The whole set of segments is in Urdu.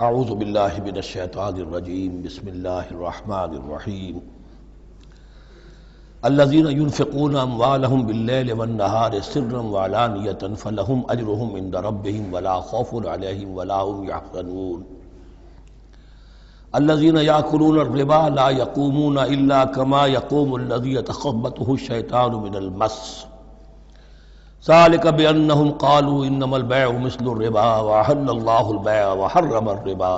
اعوذ باللہ من الشیطان الرجیم بسم اللہ الرحمن الرحیم الذین ينفقون اموالهم باللیل والنہار سرا وعلانیۃ فلہم اجرہم عند ربہم ولا خوف علیہم ولا هم یحزنون الذین یأکلون الربا لا یقومون الا کما یقوم الذی یتخبطہ الشیطان من المس ذلك بأنهم قالوا إنما البيع مثل الربا وأحل الله البيع وحرم الربا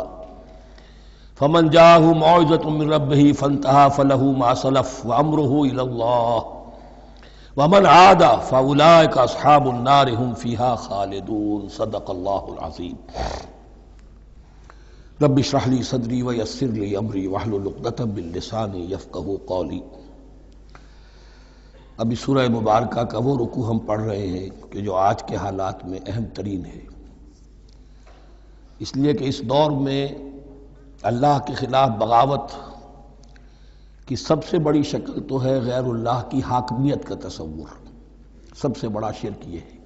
فمن جاءه موعظة من ربه فانتهى فله ما سلف وأمره إلى الله ومن عاد فأولئك أصحاب النار هم فيها خالدون صدق الله العظيم رب اشرح لي صدري ويسر لي أمري واحلل عقدة من لساني يفقهوا قولي۔ ابھی سورہ مبارکہ کا وہ رکوع ہم پڑھ رہے ہیں کہ جو آج کے حالات میں اہم ترین ہے، اس لیے کہ اس دور میں اللہ کے خلاف بغاوت کی سب سے بڑی شکل تو ہے غیر اللہ کی حاکمیت کا تصور۔ سب سے بڑا شرک یہ ہے،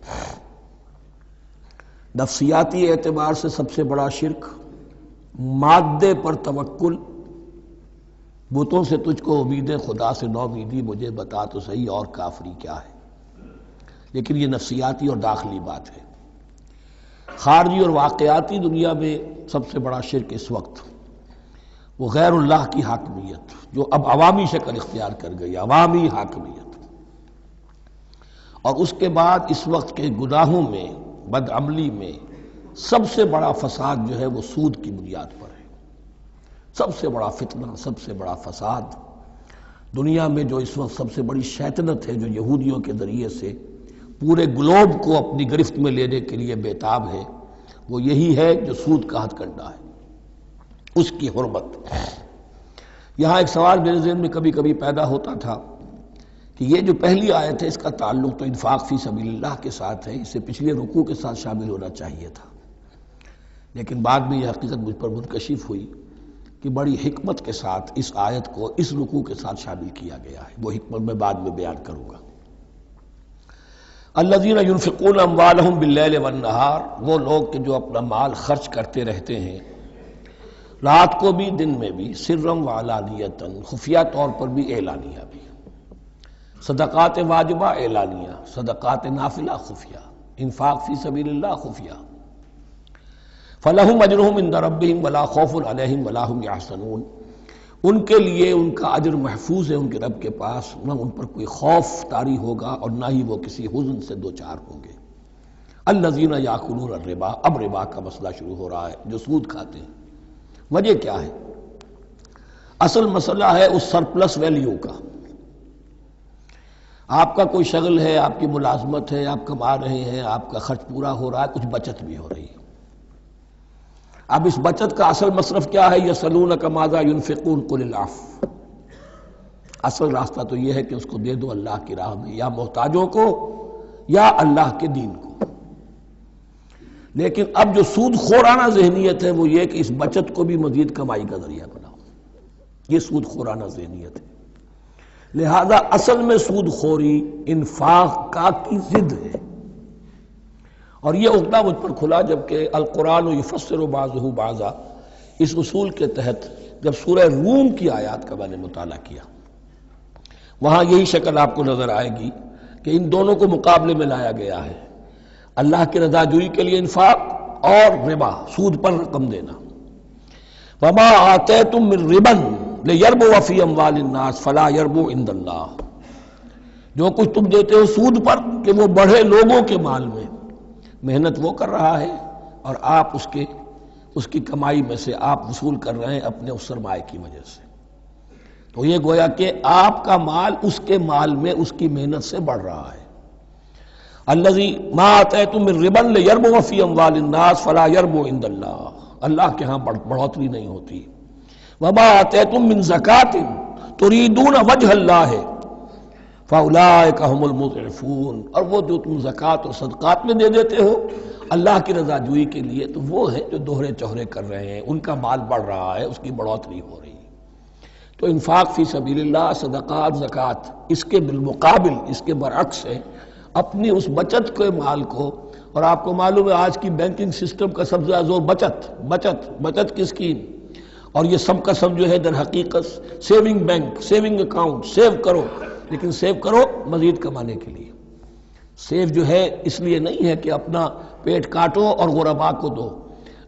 نفسیاتی اعتبار سے سب سے بڑا شرک، مادے پر توکل، بتوں سے تجھ کو امید خدا سے نو امیدی، مجھے بتا تو صحیح اور کافری کیا ہے۔ لیکن یہ نفسیاتی اور داخلی بات ہے۔ خارجی اور واقعاتی دنیا میں سب سے بڑا شرک اس وقت وہ غیر اللہ کی حاکمیت، جو اب عوامی شکل اختیار کر گئی، عوامی حاکمیت۔ اور اس کے بعد اس وقت کے گناہوں میں، بدعملی میں سب سے بڑا فساد جو ہے وہ سود کی بنیاد پر ہے۔ سب سے بڑا فتنہ، سب سے بڑا فساد دنیا میں جو اس وقت سب سے بڑی شیطنت ہے، جو یہودیوں کے ذریعے سے پورے گلوب کو اپنی گرفت میں لینے کے لیے بےتاب ہے، وہ یہی ہے جو سود کا ہتھ کنڈا ہے، اس کی حرمت۔ یہاں ایک سوال میرے ذہن میں کبھی کبھی پیدا ہوتا تھا کہ یہ جو پہلی آیت ہے اس کا تعلق تو انفاق فی سبیل اللہ کے ساتھ ہے، اسے پچھلے رکوع کے ساتھ شامل ہونا چاہیے تھا، لیکن بعد میں یہ حقیقت مجھ پر منکشف ہوئی کہ بڑی حکمت کے ساتھ اس آیت کو اس رکوع کے ساتھ شامل کیا گیا ہے۔ وہ حکمت میں بعد میں بیان کروں گا۔ الذین ينفقون اموالهم باللیل والنہار، وہ لوگ کہ جو اپنا مال خرچ کرتے رہتے ہیں رات کو بھی دن میں بھی، سرا وعلانیۃ، خفیہ طور پر بھی اعلانیہ بھی، صدقات واجبہ اعلانیہ، صدقات نافلہ خفیہ، انفاق فی سبیل اللہ خفیہ۔ فَلَهُمْ أَجْرُهُمْ عِنْدَ رَبِّهِمْ وَلَا خَوْفٌ عَلَيْهِمْ وَلَا هُمْ يَحْزَنُونَ، ان کے لیے ان کا اجر محفوظ ہے ان کے رب کے پاس، نہ ان پر کوئی خوف طاری ہوگا اور نہ ہی وہ کسی حزن سے دوچار ہوں گے۔ الَّذِينَ يَأْكُلُونَ الرِّبَا، اب ربا کا مسئلہ شروع ہو رہا ہے، جو سود کھاتے ہیں۔ وجہ کیا ہے؟ اصل مسئلہ ہے اس سرپلس ویلیو کا۔ آپ کا کوئی شغل ہے، آپ کی ملازمت ہے، آپ کما رہے ہیں، آپ کا خرچ پورا ہو رہا ہے، کچھ بچت بھی ہو رہی ہے۔ اب اس بچت کا اصل مصرف کیا ہے؟ یسألونک ماذا ينفقون قل العفو، اصل راستہ تو یہ ہے کہ اس کو دے دو اللہ کی راہ میں، یا محتاجوں کو یا اللہ کے دین کو۔ لیکن اب جو سود خورانہ ذہنیت ہے وہ یہ کہ اس بچت کو بھی مزید کمائی کا ذریعہ بناؤ، یہ سود خورانہ ذہنیت ہے۔ لہذا اصل میں سود خوری انفاق کا کی ضد ہے، اور یہ عقدہ مجھ پر کھلا جبکہ القرآن یفسر بعضہ بعضا، اس اصول کے تحت جب سورہ روم کی آیات کا میں نے مطالعہ کیا، وہاں یہی شکل آپ کو نظر آئے گی کہ ان دونوں کو مقابلے میں لایا گیا ہے، اللہ کی رضا جوئی کے لیے انفاق اور ربا، سود پر رقم دینا۔ وما آتیتم من ربا لیربو فی اموال الناس فلا یربو عند اللہ، جو کچھ تم دیتے ہو سود پر کہ وہ بڑھے لوگوں کے مال میں، محنت وہ کر رہا ہے اور آپ اس کی کمائی میں سے آپ وصول کر رہے ہیں اپنے اس سرمایہ کی وجہ سے۔ تو یہ گویا کہ آپ کا مال اس کے مال میں اس کی محنت سے بڑھ رہا ہے۔ الذی ما آتیتم من ربا لیربو فی اموال الناس فلا یربو عند اللہ، اللہ کے ہاں بڑھوتری نہیں ہوتی۔ وما آتیتم من زکاۃ تریدون وجہ اللہ فَأُولَٰئِكَ هُمُ الْمُضْعِفُونَ، اور وہ جو تم زکوٰۃ اور صدقات میں دے دیتے ہو اللہ کی رضا جوئی کے لیے، تو وہ ہیں جو دوہرے چوہرے کر رہے ہیں، ان کا مال بڑھ رہا ہے، اس کی بڑھوتری ہو رہی ہے۔ تو انفاق فی سبیل اللہ، صدقات، زکوٰۃ، اس کے بالمقابل، اس کے برعکس ہے، اپنی اس بچت کے مال کو اور آپ کو معلوم ہے آج کی بینکنگ سسٹم کا سب سے زیادہ زور بچت کی اسکیم، اور یہ سب کا سب جو ہے در حقیقت saving bank, saving account, save کرو، لیکن سیو کرو مزید کمانے کے لیے۔ سیو جو ہے اس لیے نہیں ہے کہ اپنا پیٹ کاٹو اور غرباء کو دو،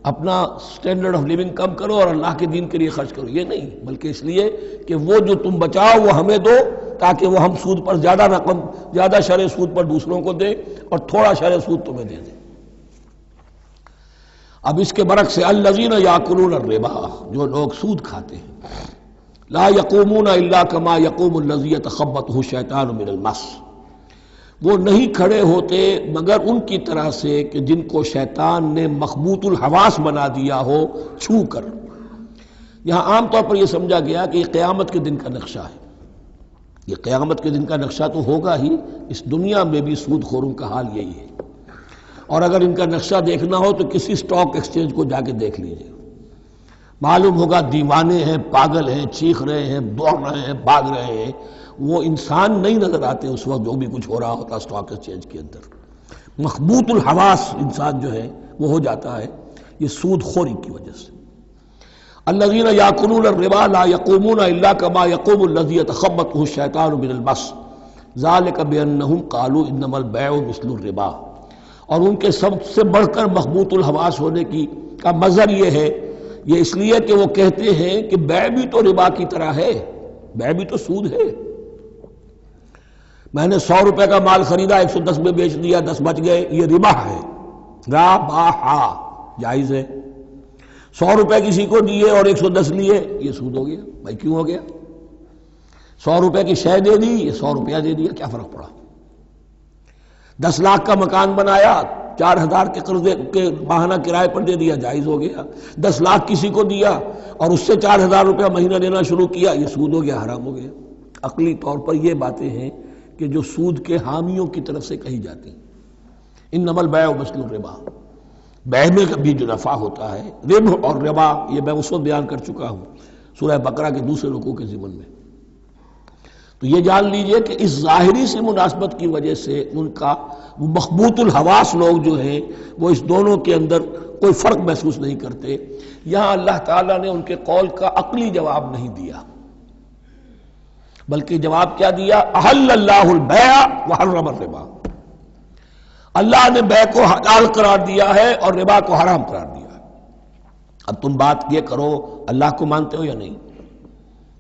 اپنا سٹینڈرڈ آف لیونگ کم کرو اور اللہ کے دین کے لیے خرچ کرو، یہ نہیں، بلکہ اس لیے کہ وہ جو تم بچاؤ وہ ہمیں دو، تاکہ وہ ہم سود پر زیادہ رقم، زیادہ شرح سود پر دوسروں کو دیں اور تھوڑا شرح سود تمہیں دے دیں۔ اب اس کے برعکس سے الذین یاکلون الربا، جو لوگ سود کھاتے ہیں، لا یقومون الا کما یقوم الذی یتخبطہ الشیطان من المس، وہ نہیں کھڑے ہوتے مگر ان کی طرح سے کہ جن کو شیطان نے مخبوط الحواس بنا دیا ہو چھو کر۔ یہاں عام طور پر یہ سمجھا گیا کہ یہ قیامت کے دن کا نقشہ ہے، یہ قیامت کے دن کا نقشہ تو ہوگا ہی، اس دنیا میں بھی سود خوروں کا حال یہی ہے، اور اگر ان کا نقشہ دیکھنا ہو تو کسی سٹاک ایکسچینج کو جا کے دیکھ لیجئے، معلوم ہوگا دیوانے ہیں، پاگل ہیں، چیخ رہے ہیں، دوڑ رہے ہیں، بھاگ رہے ہیں، وہ انسان نہیں نظر آتے اس وقت جو بھی کچھ ہو رہا ہوتا سٹاک ایکسچینج کے اندر۔ مخبوط الحواس انسان جو ہے وہ ہو جاتا ہے، یہ سود خوری کی وجہ سے۔ الذین یاکلون الربا لا یقومون الا کما یقوم الذی یتخبطہ الشیطان من المس ذلک بانہم قالوا انما البیع مثل الربا، اور ان کے سب سے بڑھ کر مخبوط الحواس ہونے کا مظہر یہ ہے، یہ اس لیے کہ وہ کہتے ہیں کہ بیع بھی تو ربا کی طرح ہے، بیع بھی تو سود ہے۔ میں نے 100 روپے کا مال خریدا، 110 میں بیچ دیا، 10 بچ گئے، یہ ربا ہے، ربا جائز ہے۔ 100 روپے کسی کو دیے اور 110 لیے، یہ سود ہو گیا۔ بھائی کیوں ہو گیا؟ 100 روپے کی شے دے دی، یہ 100 روپیہ دے دیا، کیا فرق پڑا؟ 10 لاکھ کا مکان بنایا، 4000 کے قرضے کے ماہانہ کرائے پر دے دیا، جائز ہو گیا۔ 10 لاکھ کسی کو دیا اور اس سے 4000 روپیہ مہینہ دینا شروع کیا، یہ سود ہو گیا، حرام ہو گیا۔ عقلی طور پر یہ باتیں ہیں کہ جو سود کے حامیوں کی طرف سے کہی جاتی ہیں۔ انما البیع مثل الربا، بیع میں بھی جو نفع ہوتا ہے، ربح اور ربا یہ میں اس وقت بیان کر چکا ہوں سورہ بقرہ کے دوسرے رکوع کے ضمن میں۔ تو یہ جان لیجئے کہ اس ظاہری سی مناسبت کی وجہ سے ان کا مخبوط الحواس لوگ جو ہیں وہ اس دونوں کے اندر کوئی فرق محسوس نہیں کرتے۔ یہاں اللہ تعالیٰ نے ان کے قول کا عقلی جواب نہیں دیا، بلکہ جواب کیا دیا؟ احل اللہ البیع وحرم الربا، اللہ نے بیع کو حلال قرار دیا ہے اور ربا کو حرام قرار دیا ہے۔ اب تم بات یہ کرو، اللہ کو مانتے ہو یا نہیں؟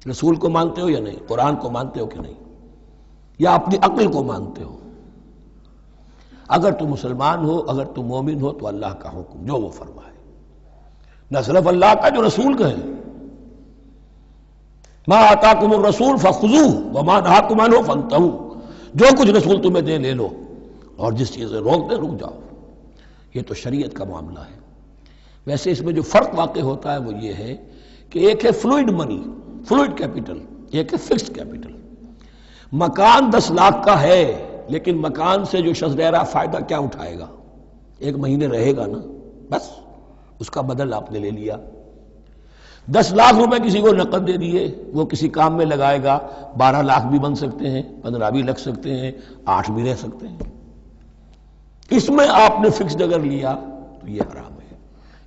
رسول کو مانتے ہو یا نہیں؟ قرآن کو مانتے ہو کہ نہیں؟ یا اپنی عقل کو مانتے ہو؟ اگر تم مسلمان ہو، اگر تم مومن ہو تو اللہ کا حکم جو وہ فرمائے، نہ صرف اللہ کا، جو رسول کا ہے، ما آتاکم الرسول فخذوہ وما نہاکم عنہ فانتہوا، جو کچھ رسول تمہیں دے لے لو، اور جس چیز سے روک دے رک جاؤ۔ یہ تو شریعت کا معاملہ ہے۔ ویسے اس میں جو فرق واقع ہوتا ہے وہ یہ ہے کہ ایک ہے فلوئڈ منی، فلوئڈ کیپٹل، ایک ہے فکسڈ کیپٹل۔ مکان 10 لاکھ کا ہے، لیکن مکان سے جو شخص رہ رہا فائدہ کیا اٹھائے گا؟ 1 مہینے رہے گا نا، بس اس کا بدل آپ نے لے لیا۔ 10 لاکھ روپے کسی کو نقد دے دیے، وہ کسی کام میں لگائے گا، 12 لاکھ بھی بن سکتے ہیں، 15 بھی لگ سکتے ہیں، 8 بھی رہ سکتے ہیں۔ اس میں آپ نے فکسڈ اگر لیا تو یہ حرام ہے۔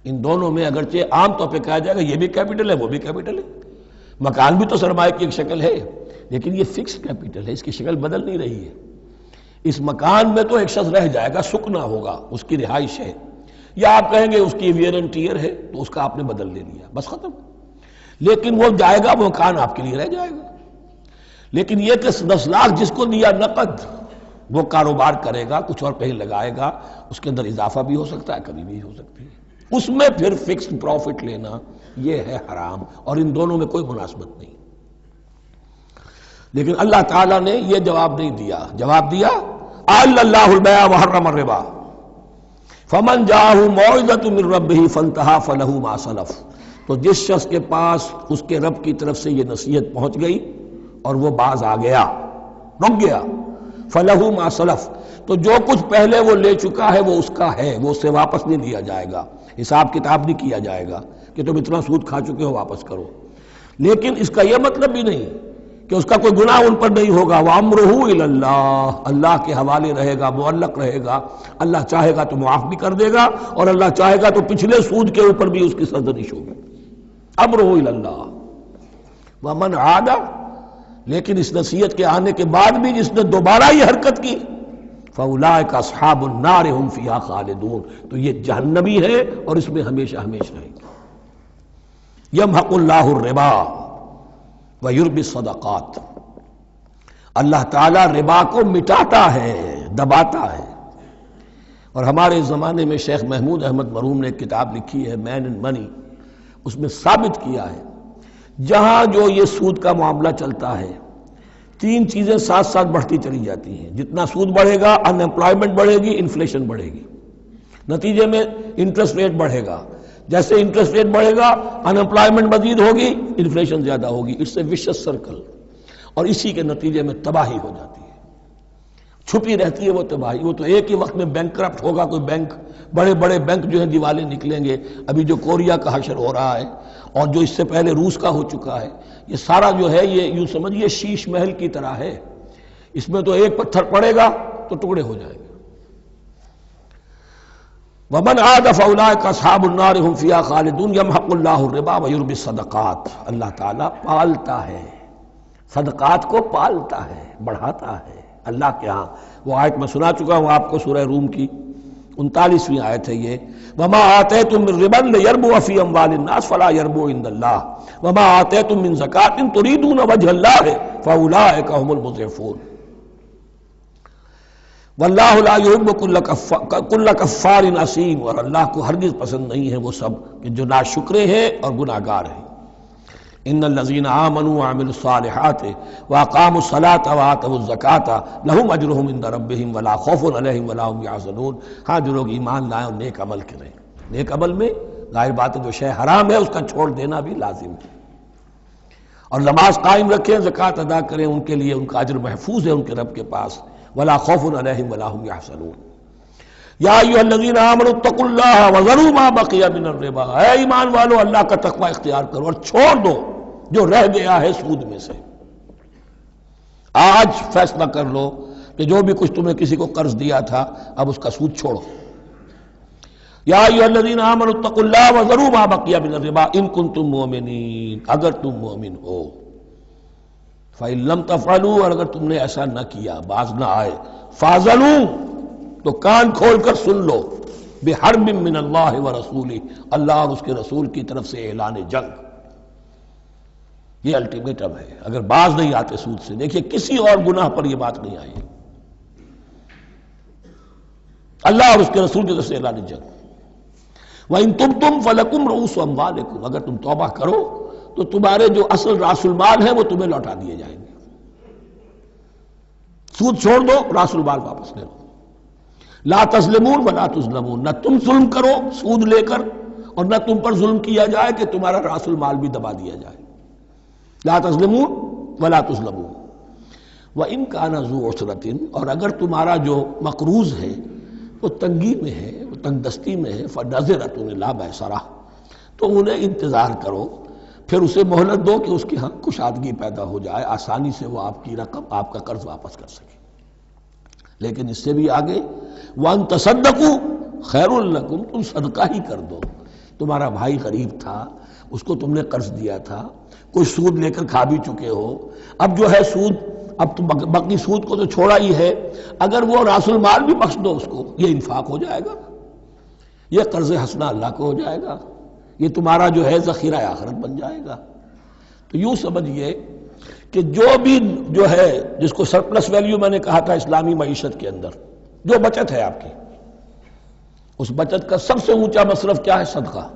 ان دونوں میں اگرچہ عام طور پہ کہا جائے گا یہ بھی کیپٹل ہے وہ بھی کیپٹل ہے، مکان بھی تو سرمایہ کی ایک شکل ہے، لیکن یہ فکسڈ کیپٹل ہے، اس کی شکل بدل نہیں رہی ہے۔ اس مکان میں تو ایک شخص رہ جائے گا، سکنا ہوگا، اس کی رہائش ہے، یا آپ کہیں گے اس کی ویئر اینڈ ٹیئر ہے تو اس کا آپ نے بدل لے لیا، بس ختم۔ لیکن وہ جائے گا، وہ مکان آپ کے لیے رہ جائے گا۔ لیکن یہ کہ 10 لاکھ جس کو دیا نقد، وہ کاروبار کرے گا، کچھ اور کہیں لگائے گا، اس کے اندر اضافہ بھی ہو سکتا ہے، کمی بھی ہو سکتی ہے، اس میں پھر فکسڈ پروفٹ لینا یہ ہے حرام، اور ان دونوں میں کوئی مناسبت نہیں۔ لیکن اللہ تعالیٰ نے یہ جواب نہیں دیا، جواب دیا احل اللہ البیع وحرم الربا فمن جاءہ موعظۃ من ربہ فانتہی فلہ ما سلف، تو جس شخص کے پاس اس کے رب کی طرف سے یہ نصیحت پہنچ گئی اور وہ باز آ گیا، رک گیا، فلہ ما سلف، تو جو کچھ پہلے وہ لے چکا ہے وہ اس کا ہے، وہ اسے واپس نہیں لیا جائے گا، حساب کتاب نہیں کیا جائے گا کہ تم اتنا سود کھا چکے ہو واپس کرو۔ لیکن اس کا یہ مطلب بھی نہیں کہ اس کا کوئی گناہ ان پر نہیں ہوگا. وَأَمْرُهُ إِلَى اللَّهِ، اللہ کے حوالے رہے گا، معلق رہے گا. اللہ چاہے گا تو معاف بھی کر دے گا اور اللہ چاہے گا تو پچھلے سود کے اوپر بھی اس کی سرزنش ہوگی. أَمْرُهُ إِلَى اللَّهِ. وَمَنْ عَادَ، لیکن اس نصیحت کے آنے کے بعد بھی جس نے دوبارہ یہ حرکت کی، فَأُولَٰئِكَ أَصْحَابُ النَّارِ هُمْ فِيهَا خَالِدُونَ، تو یہ جہنمی ہے اور اس میں ہمیشہ ہمیشہ رہے گا. يَمْحَقُ اللَّهُ الرِّبَا وَيُرْبِي الصَّدَقَاتِ، اللہ تعالیٰ ربا کو مٹاتا ہے، دباتا ہے. اور ہمارے زمانے میں شیخ محمود احمد مرحوم نے ایک کتاب لکھی ہے مین اینڈ منی، اس میں ثابت کیا ہے جہاں جو یہ سود کا معاملہ چلتا ہے تین چیزیں ساتھ ساتھ بڑھتی چلی جاتی ہیں. جتنا سود بڑھے گا ان امپلائمنٹ بڑھے گی، انفلیشن بڑھے گی، نتیجے میں انٹرسٹ ریٹ بڑھے گا. جیسے انٹرسٹ ریٹ بڑھے گا ان امپلائمنٹ مزید ہوگی، انفلیشن زیادہ ہوگی. اٹس اے ویشس سرکل، اور اسی کے نتیجے میں تباہی ہو جاتی ہے، چھپی رہتی ہے وہ تباہی. وہ تو ایک ہی وقت میں بینک کرپٹ ہوگا، کوئی بینک، بڑے بڑے بینک جو ہیں دیوالے نکلیں گے. ابھی جو کوریا کا حشر ہو رہا ہے اور جو اس سے پہلے روس کا ہو چکا ہے، یہ سارا جو ہے یہ یوں سمجھیے شیش محل کی طرح ہے. اس میں تو ایک پتھر پڑے گا تو ٹکڑے ہو جائیں گے. وَمَنْ عَادَ فَأُولَٰئِكَ أَصْحَابُ النَّارِ هُمْ فِيهَا خَالِدُونَ يَمْحَقُ اللَّهُ الرِّبَا وَيُرْبِي الصَّدَقَاتِ. اللہ تعالیٰ پالتا ہے، صدقات کو پالتا ہے، بڑھاتا ہے اللہ کے ہاں. وہ آیت میں سنا چکا ہوں آپ کو، سورہ روم کی 39ویں آیت ہے یہ. وَمَا آتَيْتُم مِّن رِّبًا لِّيَرْبُوَ فِي أَمْوَالِ النَّاسِ فَلَا يَرْبُو عِندَ اللَّهِ وَمَا آتَيْتُم مِّن زَكَاةٍ تُرِيدُونَ وَجْهَ اللَّهِ فَأُولَٰئِكَ هُمُ الْمُضْعِفُونَ. واللہ لا یحب کل کفار اثیم، اور اللہ کو ہرگز پسند نہیں ہے وہ سب کہ جو ناشکرے ہیں اور گناہ گار ہیں. ان الذین آمنوا وعملوا الصالحات واقاموا الصلاة وآتوا الزکاة لهم اجرهم عند ربهم ولا خوف علیہم ولا هم یحزنون. ہاں جو لوگ ایمان لائیں اور نیک عمل کریں. نیک عمل میں ظاہر بات ہے جو شے حرام ہے اس کا چھوڑ دینا بھی لازم ہے، اور نماز قائم رکھیں، زکوٰۃ ادا کریں، ان کے لیے ان کا اجر محفوظ ہے ان کے رب کے پاس. ولا خوف علیہم ولا هم یحزنون. یا ایھا الذین آمنوا اتقوا اللہ وذروا ما بقی من الربا، اے ایمان والو اللہ کا تقوی اختیار کرو اور چھوڑ دو جو رہ گیا ہے سود میں سے. آج فیصلہ کر لو کہ جو بھی کچھ تمہیں کسی کو قرض دیا تھا اب اس کا سود چھوڑو. یا ایھا الذین آمنوا اتقوا اللہ وذروا ما بقی من الربا ان کنتم مؤمنین، اگر تم مومن ہو. فَإِن لَمْ تَفْعَلُوا، اور اگر تم نے ایسا نہ کیا، باز نہ آئے، فَاعْذَنُوا، تو کان کھول کر سن لو، بِحَرْبٍ مِّنَ اللَّهِ وَرَسُولِهِ، اللہ اور اس کے رسول کی طرف سے اعلان جنگ. یہ الٹیمیٹم ہے اگر باز نہیں آتے سود سے. دیکھیے کسی اور گناہ پر یہ بات نہیں آئی، اللہ اور اس کے رسول کی طرف سے اعلان جنگ. وَإِن تُبْتُمْ فَلَكُمْ رُءُوسُ أَمْوَالِكُمْ، اگر تم توبہ کرو تو تمہارے جو اصل راس المال ہے وہ تمہیں لوٹا دیے جائیں گے. سود چھوڑ دو، راس المال واپس لے لو. لا تظلمون ولا تظلمون، نہ تم ظلم کرو سود لے کر اور نہ تم پر ظلم کیا جائے کہ تمہارا راس المال بھی دبا دیا جائے. لا تظلمون ولا تظلمون. وَإِن كَانَ ذُو عُسْرَةٍ، اور اگر تمہارا جو مقروض ہے وہ تنگی میں ہے، وہ تنگ دستی میں ہے، فَنَظِرَةٌ إِلَىٰ مَيْسَرَةٍ، تو انہیں انتظار کرو، پھر اسے مہلت دو کہ اس کی ہاں کشادگی پیدا ہو جائے، آسانی سے وہ آپ کی رقم، آپ کا قرض واپس کر سکے. لیکن اس سے بھی آگے وَأَن تَصَدَّقُوا خَيْرٌ لَكُمْ، تم صدقہ ہی کر دو. تمہارا بھائی غریب تھا، اس کو تم نے قرض دیا تھا، کوئی سود لے کر کھا بھی چکے ہو، اب جو ہے سود، اب تم باقی سود کو تو چھوڑا ہی ہے، اگر وہ راس المال بھی بخش دو اس کو، یہ انفاق ہو جائے گا، یہ قرض حسنہ اللہ کو ہو جائے گا، یہ تمہارا جو ہے ذخیرہ آخرت بن جائے گا. تو یوں سمجھیے کہ جو بھی جو ہے جس کو سرپلس ویلیو میں نے کہا تھا اسلامی معیشت کے اندر، جو بچت ہے آپ کی، اس بچت کا سب سے اونچا مصرف کیا ہے؟ صدقہ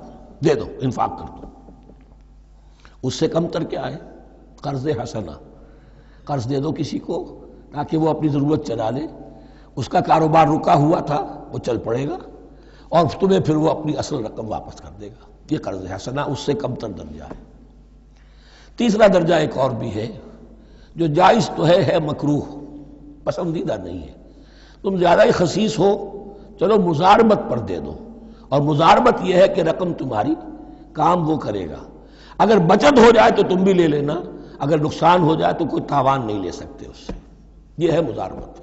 دے دو، انفاق کر دو. اس سے کم تر کیا ہے؟ قرض حسنہ، قرض دے دو کسی کو تاکہ وہ اپنی ضرورت چلا لے، اس کا کاروبار رکا ہوا تھا وہ چل پڑے گا اور تمہیں پھر وہ اپنی اصل رقم واپس کر دے گا. یہ قرض حسنہ اس سے کم تر درجہ ہے. تیسرا درجہ ایک اور بھی ہے جو جائز تو ہے مکروہ، پسندیدہ نہیں ہے. تم زیادہ ہی خسیس ہو، چلو مزاربت پر دے دو، اور مزاربت یہ ہے کہ رقم تمہاری کام وہ کرے گا. اگر بچت ہو جائے تو تم بھی لے لینا، اگر نقصان ہو جائے تو کوئی تاوان نہیں لے سکتے اس سے. یہ ہے مضاربت.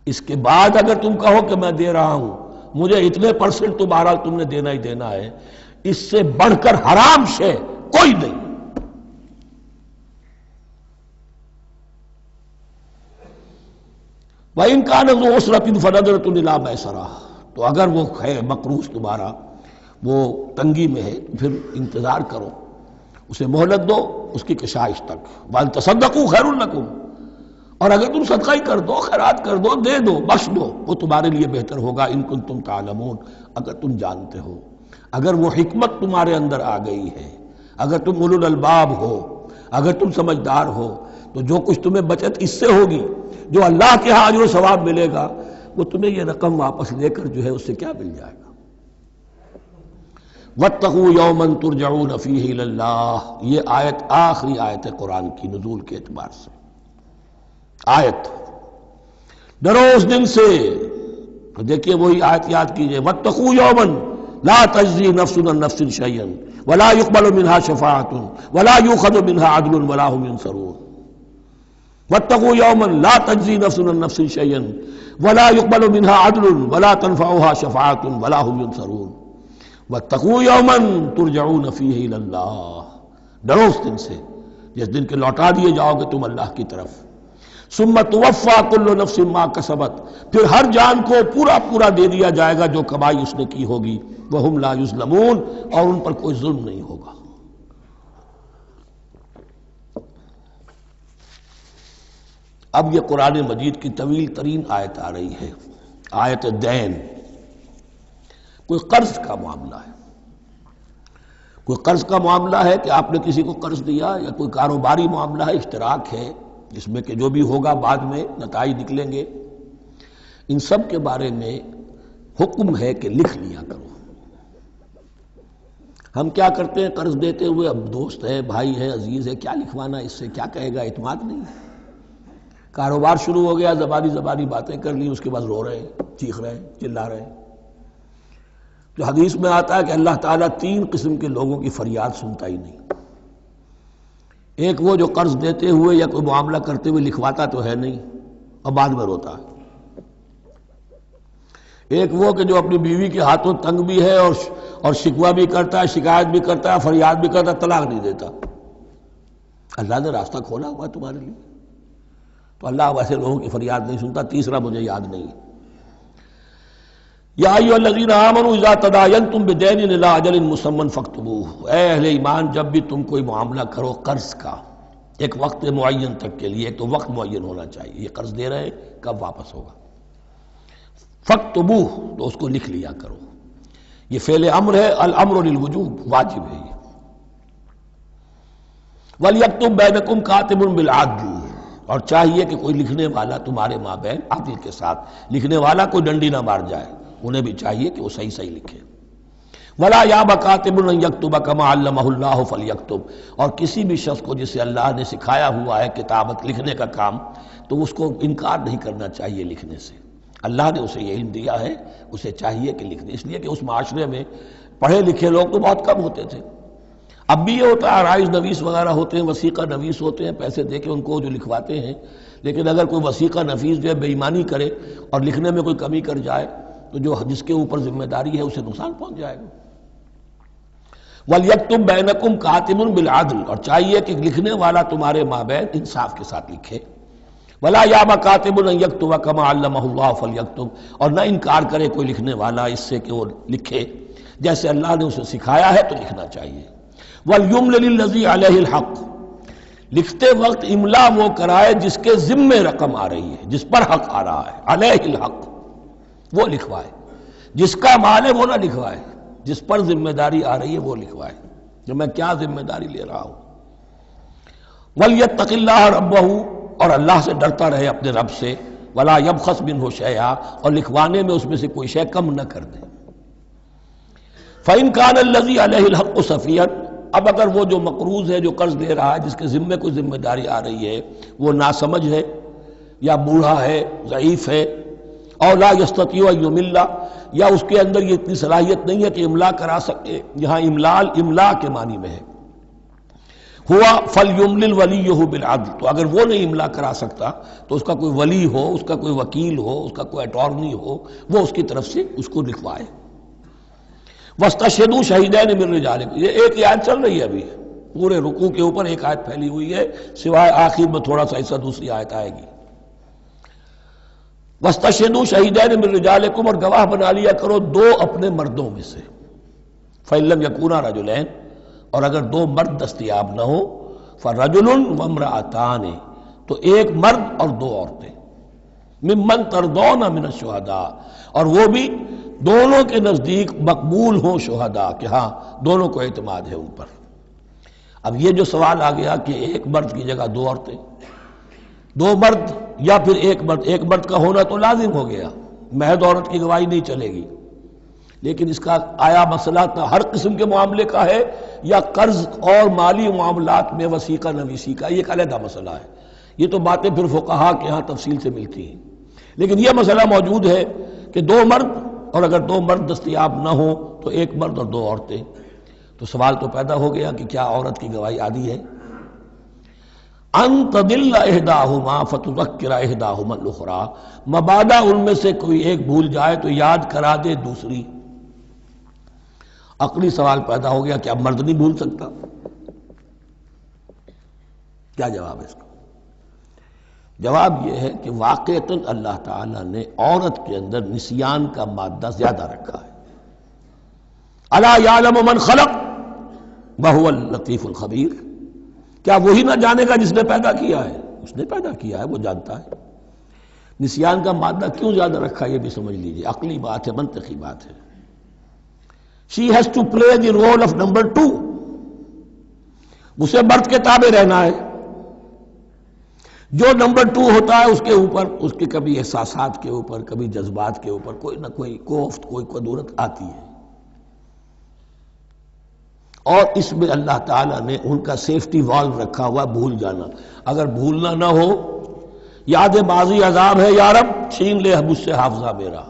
اس کے بعد اگر تم کہو کہ میں دے رہا ہوں، مجھے اتنے پرسنٹ تو بہرحال تم نے دینا ہی دینا ہے، اس سے بڑھ کر حرام شے کوئی نہیں. وَإِنْ كَانَ ذُو عُسْرَةٍ فَنَظِرَةٌ إِلَىٰ مَيْسَرَةٍ، تو اگر وہ ہے مقروض تمہارا وہ تنگی میں ہے پھر انتظار کرو، اسے مہلت دو اس کی کشائش تک. وَأَن تَصَدَّقُوا خَيْرٌ لَكُمْ، اور اگر تم صدقہ ہی کر دو، خیرات کر دو، دے دو، بخش دو، وہ تمہارے لیے بہتر ہوگا. ان کنتم تعلمون، اگر تم جانتے ہو، اگر وہ حکمت تمہارے اندر آ گئی ہے، اگر تم اولو الالباب ہو، اگر تم سمجھدار ہو، تو جو کچھ تمہیں بچت اس سے ہوگی، جو اللہ کے ہاں اجر و ثواب ملے گا، وہ تمہیں یہ رقم واپس لے کر جو ہے اس سے کیا مل جائے گا. وَاتَّقُوا يَوْمًا تُرْجَعُونَ فِيهِ إِلَى اللَّهِ، یہ آیت آخری آیت ہے قرآن کی نزول کے اعتبار سے. آیت ڈرو اس دن سے. تو دیکھیے وہی آیت یاد کیجئے، وَاتَّقُوا يَوْمًا لَا تَجْزِي نَفْسٌ عَن نَفْسٍ شَيْئًا وَلَا يُقْبَلُ مِنْهَا شَفَاعَةٌ وَلَا يُؤْخَذُ مِنْهَا عَدْلٌ وَلَا هُمْ يُنصَرُونَ. وَاتَّقُوا يَوْمًا لَا تَجْزِي نَفْسٌ عَن نَفْسٍ شَيْئًا وَلَا يُقْبَلُ مِنْهَا عَدْلٌ وَلَا تَنفَعُهَا شَفَاعَةٌ وَلَا هُمْ يُنصَرُونَ. وَاتَّقُوا يَوْمًا تُرْجَعُونَ فِيهِ إِلَى اللَّهِ، ڈرو اس دن سے جس دن کے لوٹا دیے جاؤ گے تم اللہ کی طرف. ثم توفى كل نفس ما كسبت، پھر ہر جان کو پورا پورا دے دیا جائے گا جو کمائی اس نے کی ہوگی. وهم لا يظلمون، اور ان پر کوئی ظلم نہیں ہوگا. اب یہ قرآن مجید کی طویل ترین آیت آ رہی ہے، آیت دین. کوئی قرض کا معاملہ ہے، کوئی قرض کا معاملہ ہے کہ آپ نے کسی کو قرض دیا، یا کوئی کاروباری معاملہ ہے، اشتراک ہے جس میں کہ جو بھی ہوگا بعد میں نتائج نکلیں گے. ان سب کے بارے میں حکم ہے کہ لکھ لیا کرو. ہم کیا کرتے ہیں قرض دیتے ہوئے، اب دوست ہے، بھائی ہے، عزیز ہے، کیا لکھوانا، اس سے کیا کہے گا، اعتماد نہیں ہے. کاروبار شروع ہو گیا، زبانی باتیں کر لی، اس کے بعد رو رہے ہیں، چیخ رہے ہیں، چلا رہے ہیں. جو حدیث میں آتا ہے کہ اللہ تعالیٰ 3 قسم کے لوگوں کی فریاد سنتا ہی نہیں. ایک وہ جو قرض دیتے ہوئے یا کوئی معاملہ کرتے ہوئے لکھواتا تو ہے نہیں اور بعد میں روتا ہے. ایک وہ کہ جو اپنی بیوی کے ہاتھوں تنگ بھی ہے اور شکوہ بھی کرتا ہے، شکایت بھی کرتا ہے، فریاد بھی کرتا ہے، طلاق نہیں دیتا. اللہ نے راستہ کھولا ہوا ہے تمہارے لیے، تو اللہ ویسے لوگوں کی فریاد نہیں سنتا. تیسرا مجھے یاد نہیں ہے. یا ایھا الذین آمنوا اذا تداینتم بدین الی اجل مسمى فاکتبوہ، اے اہل ایمان جب بھی تم کوئی معاملہ کرو قرض کا ایک وقت معین تک کے لیے، تو وقت معین ہونا چاہیے. یہ قرض دے رہے ہیں، کب واپس ہوگا. فاکتبوہ، تو اس کو لکھ لیا کرو. یہ فعل امر ہے، الامر للوجوب، واجب ہے یہ. ولیکتب بینکم کاتب بالعدل، اور چاہیے کہ کوئی لکھنے والا تمہارے مابین عدل کے ساتھ، لکھنے والا کوئی ڈنڈی نہ مار جائے، انہیں بھی چاہیے کہ وہ صحیح صحیح لکھے. ولا یاب کاتب ان یکتب کما علمہ اللہ فلیکتب، اور کسی بھی شخص کو جسے اللہ نے سکھایا ہوا ہے کتابت لکھنے کا کام، تو اس کو انکار نہیں کرنا چاہیے لکھنے سے. اللہ نے اسے یہ علم دیا ہے، اسے چاہیے کہ لکھ دے. اس لیے کہ اس معاشرے میں پڑھے لکھے لوگ تو بہت کم ہوتے تھے. اب بھی یہ ہوتا ہے، عرائض نویس وغیرہ ہوتے ہیں، وثیقہ نویس ہوتے ہیں، پیسے دے کے ان کو جو لکھواتے ہیں. لیکن اگر کوئی وثیقہ نفیس جو ہے بے ایمانی کرے اور لکھنے میں کوئی کمی کر جائے، تو جو جس کے اوپر ذمہ داری ہے اسے نقصان پہنچ جائے گا. وَلْيَكْتُبْ بَيْنَكُمْ كَاتِبٌ بِالْعَدْلِ، اور چاہیے کہ لکھنے والا تمہارے مابین انصاف کے ساتھ لکھے. وَلَا يَأْبَ كَاتِبٌ أَن يَكْتُبَ كَمَا عَلَّمَهُ اللَّهُ فَلْيَكْتُبْ، اور نہ انکار کرے کوئی لکھنے والا اس سے کہ وہ لکھے جیسے اللہ نے اسے سکھایا ہے، تو لکھنا چاہیے. وَلْيُمْلِلِ الَّذِي عَلَيْهِ الْحَقُّ، لکھتے وقت املا وہ کرائے جس کے ذمے رقم آ رہی ہے، جس پر حق آ رہا ہے. علیہ الحق، وہ لکھوائے. جس کا مال ہے وہ نہ لکھوائے، جس پر ذمہ داری آ رہی ہے وہ لکھوائے، کہ میں کیا ذمہ داری لے رہا ہوں. وَلْيَتَّقِ اللَّهَ رَبَّهُ، اور اللہ سے ڈرتا رہے اپنے رب سے. وَلَا يَبْخَسْ مِنْهُ شَيْئًا، اور لکھوانے میں اس میں سے کوئی شے کم نہ کر دے. فَإِنْ كَانَ الَّذِي عَلَيْهِ الْحَقُّ سَفِيًّا، اب اگر وہ جو مقروض ہے، جو قرض دے رہا ہے، جس کے ذمے کوئی ذمہ داری آ رہی ہے، وہ ناسمجھ ہے یا بوڑھا ہے، ضعیف ہے، اور لا یستطیع ان یمل، یا اس کے اندر یہ اتنی صلاحیت نہیں ہے کہ املا کرا سکے. یہاں املا کے معنی میں ہے. ہوا فلیملل ولیہ بالعدل، تو اگر وہ نہیں املا کرا سکتا تو اس کا کوئی ولی ہو، اس کا کوئی وکیل ہو، اس کا کوئی اٹارنی ہو، وہ اس کی طرف سے اس کو لکھوائے۔ واستشہدوا شہیدین من رجالکم، یہ ایک ہی آیت چل رہی ہے ابھی، پورے رکوع کے اوپر ایک آیت پھیلی ہوئی ہے، سوائے آخر میں تھوڑا سا حصہ دوسری آیت آئے گی۔ واستشہدوا شہیدین من رجالکم، اور گواہ بنا لیا کرو دو اپنے مردوں میں سے، فإن لم یکونا رجلین، اور اگر دو مرد دستیاب نہ ہو، فرجل وامرأتان، تو ایک مرد اور دو عورتیں، ممن ترضون من الشہداء، اور وہ بھی دونوں کے نزدیک مقبول ہوں شہداء، کہ ہاں دونوں کو اعتماد ہے ان پر۔ اب یہ جو سوال آ گیا کہ ایک مرد کی جگہ دو عورتیں، دو مرد یا پھر ایک مرد کا ہونا تو لازم ہو گیا، محض عورت کی گواہی نہیں چلے گی، لیکن اس کا آیا مسئلہ ہر قسم کے معاملے کا ہے یا قرض اور مالی معاملات میں وثیقہ نویسی کا، یہ ایک علیحدہ مسئلہ ہے، یہ تو باتیں پھر فقہا کے ہاں تفصیل سے ملتی ہیں، لیکن یہ مسئلہ موجود ہے کہ دو مرد، اور اگر دو مرد دستیاب نہ ہوں تو ایک مرد اور دو عورتیں، تو سوال تو پیدا ہو گیا کہ کیا عورت کی گواہی عادی ہے؟ ان تضل احداہما فتذکر احداہما الاخری، مبادا ان میں سے کوئی ایک بھول جائے تو یاد کرا دے دوسری۔ عقلی سوال پیدا ہو گیا، کیا مرد نہیں بھول سکتا؟ کیا جواب ہے اس کا؟ جواب یہ ہے کہ واقعتاً اللہ تعالیٰ نے عورت کے اندر نسیان کا مادہ زیادہ رکھا ہے۔ الا یعلم من خلق وہو اللطیف الخبیر، کیا وہی نہ جانے گا جس نے پیدا کیا ہے؟ اس نے پیدا کیا ہے، وہ جانتا ہے۔ نسیان کا مادہ کیوں زیادہ رکھا یہ بھی سمجھ لیجئے، عقلی بات ہے، منطقی بات ہے۔ She has to play the role of number 2، اسے مرد کے تابع رہنا ہے، جو نمبر 2 ہوتا ہے اس کے اوپر، اس کے کبھی احساسات کے اوپر، کبھی جذبات کے اوپر کوئی نہ کوئی کوفت، کوئی قدورت آتی ہے، اور اس میں اللہ تعالیٰ نے ان کا سیفٹی والو رکھا ہوا، بھول جانا، اگر بھولنا نہ ہو، یاد ماضی عذاب ہے یا رب چھین لے مجھ سے حافظہ میرا،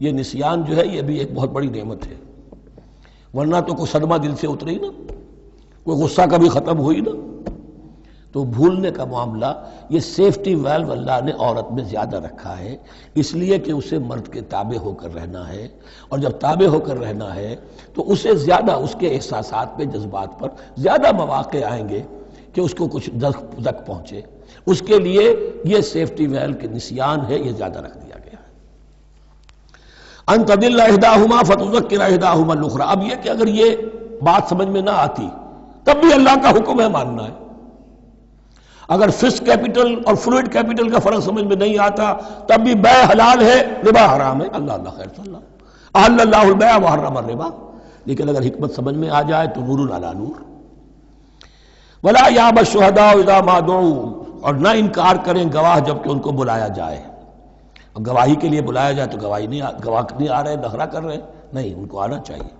یہ نسیان جو ہے یہ بھی ایک بہت بڑی نعمت ہے، ورنہ تو کوئی صدمہ دل سے اتری نا، کوئی غصہ کبھی ختم ہوئی نا، تو بھولنے کا معاملہ یہ سیفٹی ویلو اللہ نے عورت میں زیادہ رکھا ہے، اس لیے کہ اسے مرد کے تابع ہو کر رہنا ہے، اور جب تابع ہو کر رہنا ہے تو اسے زیادہ اس کے احساسات پہ، جذبات پر زیادہ مواقع آئیں گے کہ اس کو کچھ زک پہنچے، اس کے لیے یہ سیفٹی ویلو کے نسیان ہے، یہ زیادہ رکھ دیا گیا ہے۔ ان تضل احداہما فتذکر احداہما الاخری، اب یہ کہ اگر یہ بات سمجھ میں نہ آتی تب بھی اللہ کا حکم ہے ماننا ہے، اگر فکس کیپٹل اور فلوئڈ کیپٹل کا فرق سمجھ میں نہیں آتا تب بھی بیع حلال ہے، ربا حرام ہے، اللہ خیر صلی اللہ احل اللہ البیع وحرم الربا، لیکن اگر حکمت سمجھ میں آ جائے تو نور علی نور۔ ولا یابی الشہداء اذا ما دعوا، اور نہ انکار کریں گواہ جب کہ ان کو بلایا جائے، اور گواہی کے لیے بلایا جائے تو گواہ نہیں آ رہے، نخرہ کر رہے، نہیں، ان کو آنا چاہیے۔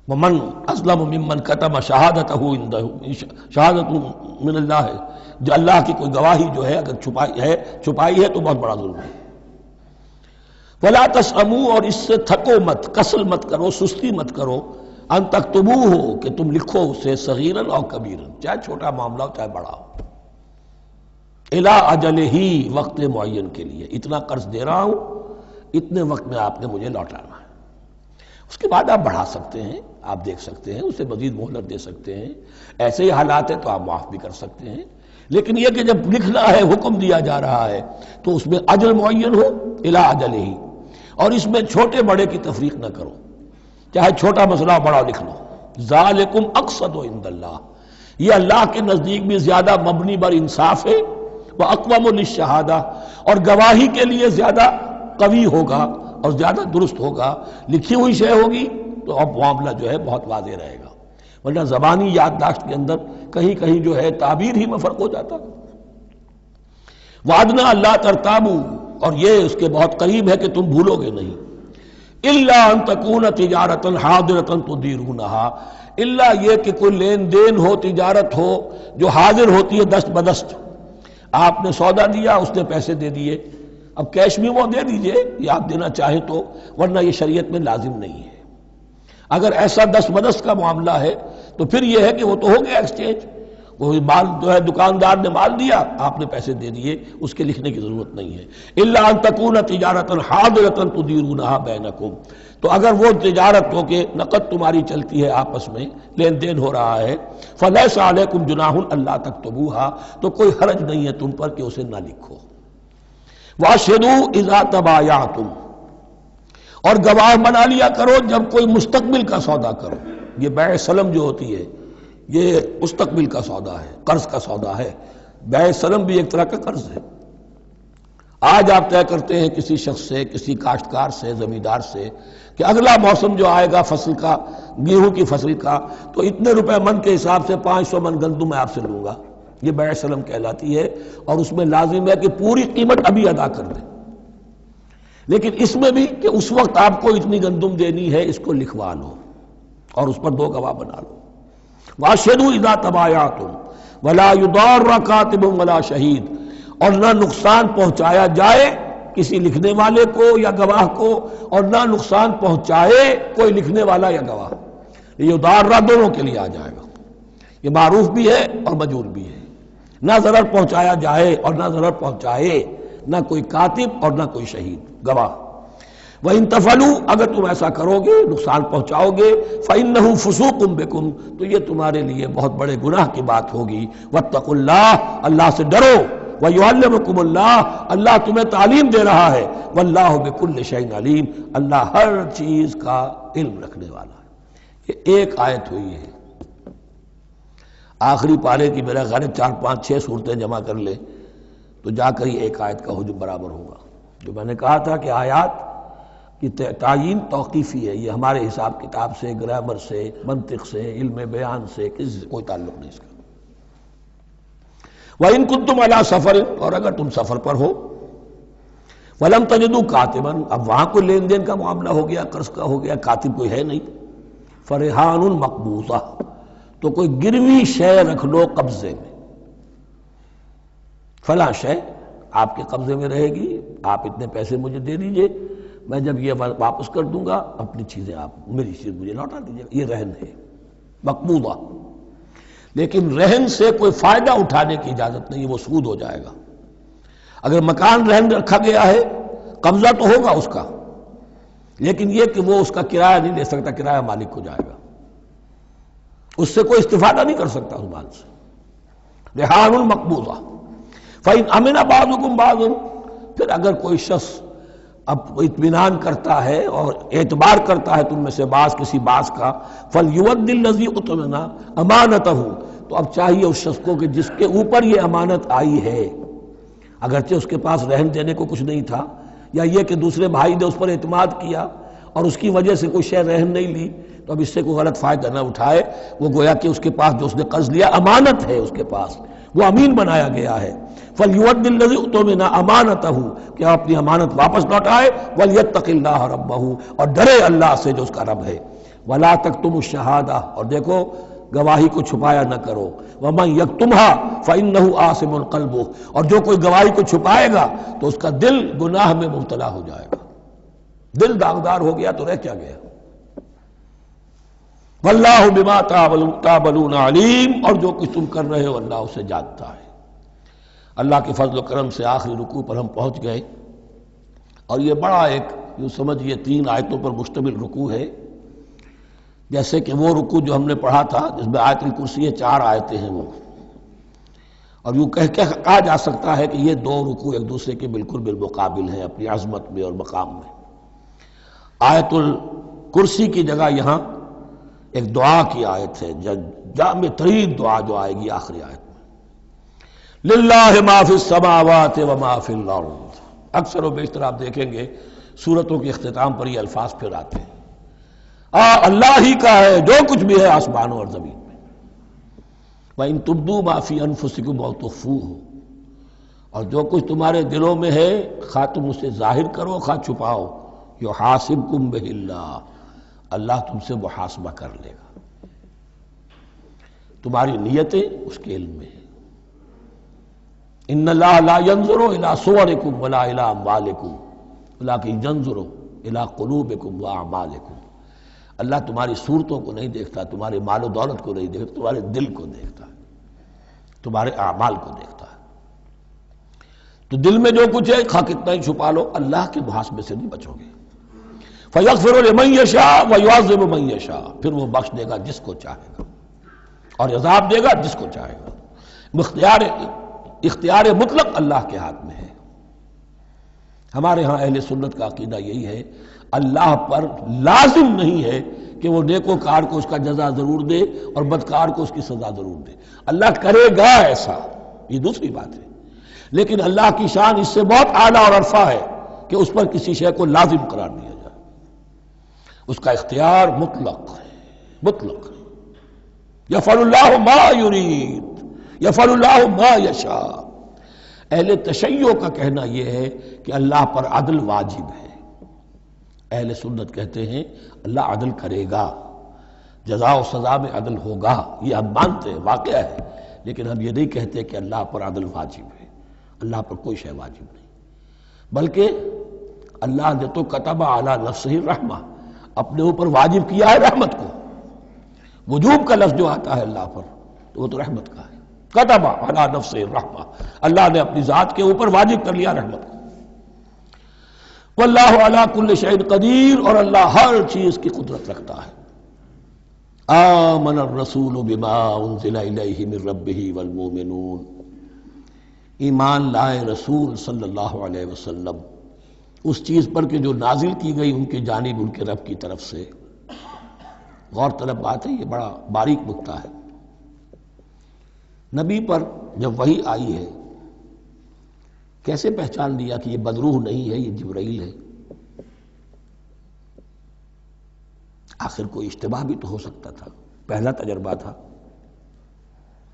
ومن اسلم ممن کتم شہادتہ عنده، شہادت من اللہ ہے، جو اللہ کی کوئی گواہی جو ہے اگر چھپائی ہے تو بہت بڑا ظلم ہے۔ ولا تسأموا، اور اس سے تھکو مت، کسل مت کرو، سستی مت کرو، ان تکتبوہ، کہ تم لکھو اسے، صغیرا او کبیرا، چاہے چھوٹا معاملہ ہو چاہے بڑا ہو، الی اجلہ، وقت معین کے لیے، اتنا قرض دے رہا ہوں، اتنے وقت میں آپ نے مجھے لوٹانا ہے، اس کے بعد آپ بڑھا سکتے ہیں، آپ دیکھ سکتے ہیں، اسے مزید مہلت دے سکتے ہیں، ایسے ہی حالات ہیں تو آپ معاف بھی کر سکتے ہیں، لیکن یہ کہ جب لکھنا ہے، حکم دیا جا رہا ہے تو اس میں اجل معین ہو، الی اجلہ، اور اس میں چھوٹے بڑے کی تفریق نہ کرو، چاہے چھوٹا مسئلہ بڑا لکھ لو، ذالکم اقسط عند اللہ، یہ اللہ کے نزدیک بھی زیادہ مبنی بر انصاف ہے، واقوم للشہادہ، اور گواہی کے لیے زیادہ قوی ہوگا اور زیادہ درست ہوگا، لکھی ہوئی شے ہوگی تو اب معاملہ جو ہے بہت واضح رہے گا، ورنہ زبانی یادداشت کے اندر کہیں کہیں جو ہے تعبیر ہی میں فرق ہو جاتا۔ وعدنا اللہ ترتابو، اور یہ اس کے بہت قریب ہے کہ تم بھولو گے نہیں، الا ان تکون تجارتا حاضرتا تدیرونہا، الا یہ کہ کوئی لین دین ہو، تجارت ہو جو حاضر ہوتی ہے دست بدست، آپ نے سودا دیا، اس نے پیسے دے دیے، اب کیش میں وہ دے دیجئے یا آپ دینا چاہیں تو، ورنہ یہ شریعت میں لازم نہیں ہے۔ اگر ایسا دست بدست کا معاملہ ہے تو پھر یہ ہے کہ وہ تو ہو گیا ایکسچینج، وہ مال جو ہے دکاندار نے مال دیا، آپ نے پیسے دے دیے، اس کے لکھنے کی ضرورت نہیں ہے۔ الا ان تکون تجارۃ حاضرۃ تدیرونھا بینکم، تو اگر وہ تجارت ہو کہ نقد تمہاری چلتی ہے، آپس میں لین دین ہو رہا ہے، فلیس علیکم جناح الا تکتبوھا، تو کوئی حرج نہیں ہے تم پر کہ اسے نہ لکھو۔ واشہدوا اذا تبایعتم، اور گواہ بنا لیا کرو جب کوئی مستقبل کا سودا کرو۔ یہ بیع سلم جو ہوتی ہے یہ مستقبل کا سودا ہے، قرض کا سودا ہے۔ بیع سلم بھی ایک طرح کا قرض ہے۔ آج آپ طے کرتے ہیں کسی شخص سے، کسی کاشتکار سے، زمیندار سے کہ اگلا موسم جو آئے گا فصل کا، گیہوں کی فصل کا، تو اتنے روپے من کے حساب سے 500 من گندم میں آپ سے لوں گا۔ یہ بیع سلم کہلاتی ہے، اور اس میں لازم ہے کہ پوری قیمت ابھی ادا کر دیں، لیکن اس میں بھی کہ اس وقت آپ کو اتنی گندم دینی ہے، اس کو لکھوا لو اور اس پر 2 گواہ بنا لو۔ واشہدوا اذا تبایعتم ولا یضار کاتب ولا شہید، اور نہ نقصان پہنچایا جائے کسی لکھنے والے کو یا گواہ کو، اور نہ نقصان پہنچائے کوئی لکھنے والا یا گواہ۔ یہ یضار دونوں کے لیے آ جائے گا، یہ معروف بھی ہے اور مجرور بھی ہے۔ نہ ضرر پہنچایا جائے اور نہ ضرر پہنچائے، نہ کوئی کاتب اور نہ کوئی شہید گواہ۔ وَإِن تَفْعَلُوا، اگر تم ایسا کرو گے، نقصان پہنچاؤ گے، فَإِنَّهُ فُسُوقٌ بِكُمْ، تو یہ تمہارے لیے بہت بڑے گناہ کی بات ہوگی۔ وَاتَّقُوا اللَّهَ، اللہ سے ڈرو، وَيُعَلِّمُكُمُ اللَّهُ، اللہ تمہیں تعلیم دے رہا ہے، وَاللَّهُ بِكُلِّ شَيْءٍ عَلِيمٌ، اللہ ہر چیز کا علم رکھنے والا ہے۔ یہ ایک آیت ہوئی ہے، آخری پارے کی میرا خیال 4 5 6 صورتیں جمع کر لے تو جا کر ہی ایک آیت کا حجم برابر ہوگا۔ جو میں نے کہا تھا کہ آیات کی تعیین توقیفی ہے، یہ ہمارے حساب کتاب سے، گرامر سے، منطق سے، علم بیان سے کسی سے کوئی تعلق نہیں اس کا۔ وَإِن كُنتُمْ عَلَىٰ سَفَرٍ، اور اگر تم سفر پر ہو، وَلَمْ تَجِدُوا كَاتِبًا، اب وہاں کوئی لین دین کا معاملہ ہو گیا، قرض کا ہو گیا، کاتب کوئی ہے نہیں، فَرِحَانٌ مَقْبُوضَةٌ، تو کوئی گروی شے رکھ لو قبضے میں، فلاں شے آپ کے قبضے میں رہے گی، آپ اتنے پیسے مجھے دے دیجئے، میں جب یہ واپس کر دوں گا اپنی چیزیں آپ میری چیز مجھے لوٹا دیجیے گا۔ یہ رہن ہے مقبوضہ، لیکن رہن سے کوئی فائدہ اٹھانے کی اجازت نہیں، وہ سود ہو جائے گا۔ اگر مکان رہن رکھا گیا ہے، قبضہ تو ہوگا اس کا، لیکن یہ کہ وہ اس کا کرایہ نہیں لے سکتا، کرایہ مالک کو جائے گا، اس سے کوئی استفادہ نہیں کر سکتا اس مال سے۔ رہان مقبوضہ۔ فَإِنْ أَمِنَ بَعْضُكُمْ بَعْضًا، پھر اگر کوئی شخص اب اطمینان کرتا ہے اور اعتبار کرتا ہے تم میں سے بعض کسی بعض کا، فَلْيُؤَدِّ الَّذِي اؤْتُمِنَ أَمَانَتَهُ، تو اب چاہیے اس شخص کو کہ جس کے اوپر یہ امانت آئی ہے، اگرچہ اس کے پاس رہن دینے کو کچھ نہیں تھا، یا یہ کہ دوسرے بھائی نے اس پر اعتماد کیا اور اس کی وجہ سے کوئی شے رہن نہیں لی، تو اب اس سے کوئی غلط فائدہ نہ اٹھائے، وہ گویا کہ اس کے پاس جو اس نے قرض لیا امانت ہے، اس کے پاس وہ امین بنایا گیا ہے۔ فَلْيُؤَدِّ الَّذِي اؤْتُمِنَ أَمَانَتَهُ، کہ اپنی امانت واپس لوٹائے، وَلْيَتَّقِ اللَّهَ رَبَّهُ، اور ڈرے اللہ سے جو اس کا رب ہے۔ وَلَا تَكْتُمُوا الشَّهَادَةَ، اور دیکھو گواہی کو چھپایا نہ کرو، وَمَن يَكْتُمْهَا فَإِنَّهُ آثِمٌ قَلْبُهُ، اور جو کوئی گواہی کو چھپائے گا تو اس کا دل گناہ میں مبتلا ہو جائے گا، دل داغدار ہو گیا تو رہ کیا گیا۔ وَاللَّهُ بِمَا تَعْمَلُونَ عَلِيمٌ، اور جو کچھ تم کر رہے ہو اللہ اسے جانتا ہے۔ اللہ کے فضل و کرم سے آخری رکوع پر ہم پہنچ گئے، اور یہ بڑا ایک یوں سمجھئے 3 آیتوں پر مشتمل رکوع ہے، جیسے کہ وہ رکوع جو ہم نے پڑھا تھا جس میں آیت الکرسی ہے، 4 آیتیں ہیں وہ، اور یوں کہا جا سکتا ہے کہ یہ 2 رکوع ایک دوسرے کے بالکل بالمقابل ہیں اپنی عظمت میں اور مقام میں۔ آیت الکرسی کی جگہ یہاں ایک دعا کی آیت ہے، جامع ترین دعا جو آئے گی آخری آیت میں، للہ ما فی السماوات و ما فی الارض۔ اکثر و بیشتر آپ دیکھیں گے سورتوں کے اختتام پر یہ الفاظ پھر آتے ہیں، اللہ ہی کا ہے جو کچھ بھی ہے آسمانوں اور زمین میں۔ وَإِن تُبْدُوا مَا فِي أَنفُسِكُمْ أَوْ تُخْفُوهُ، اور جو کچھ تمہارے دلوں میں ہے خواہ تم اسے ظاہر کرو خواہ چھپاؤ، يُحَاسِبْكُم بِهِ اللَّهُ، اللہ تم سے محاسبہ کر لے گا، تمہاری نیتیں اس کے علم میں ہیں۔ ان اللہ لا ينظر الى صوركم ولا الى اموالكم ولكن ينظر الى قلوبكم واعمالكم، اللہ تمہاری صورتوں کو نہیں دیکھتا، تمہارے مال و دولت کو نہیں دیکھتا، تمہارے دل کو دیکھتا ہے، تمہارے اعمال کو دیکھتا ہے۔ تو دل میں جو کچھ ہے خواہ کتنا ہی چھپا لو، اللہ کے محاسبے سے نہیں بچو گے۔ فَيَغْفِرُ لِمَن يَشَاءُ وَيُعَذِّبُ مَن يَشَاءُ، پھر وہ بخش دے گا جس کو چاہے گا اور عذاب دے گا جس کو چاہے گا۔ اختیار مطلق اللہ کے ہاتھ میں ہے۔ ہمارے ہاں اہل سنت کا عقیدہ یہی ہے، اللہ پر لازم نہیں ہے کہ وہ نیکوکار کو اس کا جزا ضرور دے اور بدکار کو اس کی سزا ضرور دے۔ اللہ کرے گا ایسا، یہ دوسری بات ہے، لیکن اللہ کی شان اس سے بہت اعلیٰ اور عرفہ ہے کہ اس پر کسی شے کو لازم قرار دیا جائے۔ اس کا اختیار مطلق ہے، مطلق ہے۔ یفعل اللہ ما یرید، یفعل اللہ ما یشاء۔ اہل تشیع کا کہنا یہ ہے کہ اللہ پر عدل واجب ہے۔ اہل سنت کہتے ہیں اللہ عدل کرے گا، جزا و سزا میں عدل ہوگا، یہ ہم مانتے ہیں، واقعہ ہے، لیکن ہم یہ نہیں کہتے کہ اللہ پر عدل واجب ہے۔ اللہ پر کوئی شے واجب نہیں، بلکہ اللہ نے تو کتب علی نفسہ الرحمہ، اپنے اوپر واجب کیا ہے رحمت کو۔ وجوب کا لفظ جو آتا ہے اللہ پر تو وہ تو رحمت کا ہے، کتب علی نفسہ الرحمہ، اللہ نے اپنی ذات کے اوپر واجب کر لیا رحمت کو۔ واللہ علی کل شیء قدیر، اور اللہ ہر چیز کی قدرت رکھتا ہے۔ آمن الرسول بما انزل الیہ من ربہ والمؤمنون، ایمان لائے رسول صلی اللہ علیہ وسلم اس چیز پر کہ جو نازل کی گئی ان کی جانب ان کے رب کی طرف سے۔ غور طلب بات ہے، یہ بڑا باریک نکتہ ہے۔ نبی پر جب وحی آئی ہے کیسے پہچان لیا کہ یہ بدروح نہیں ہے، یہ جبرائیل ہے؟ آخر کوئی اشتباہ بھی تو ہو سکتا تھا، پہلا تجربہ تھا۔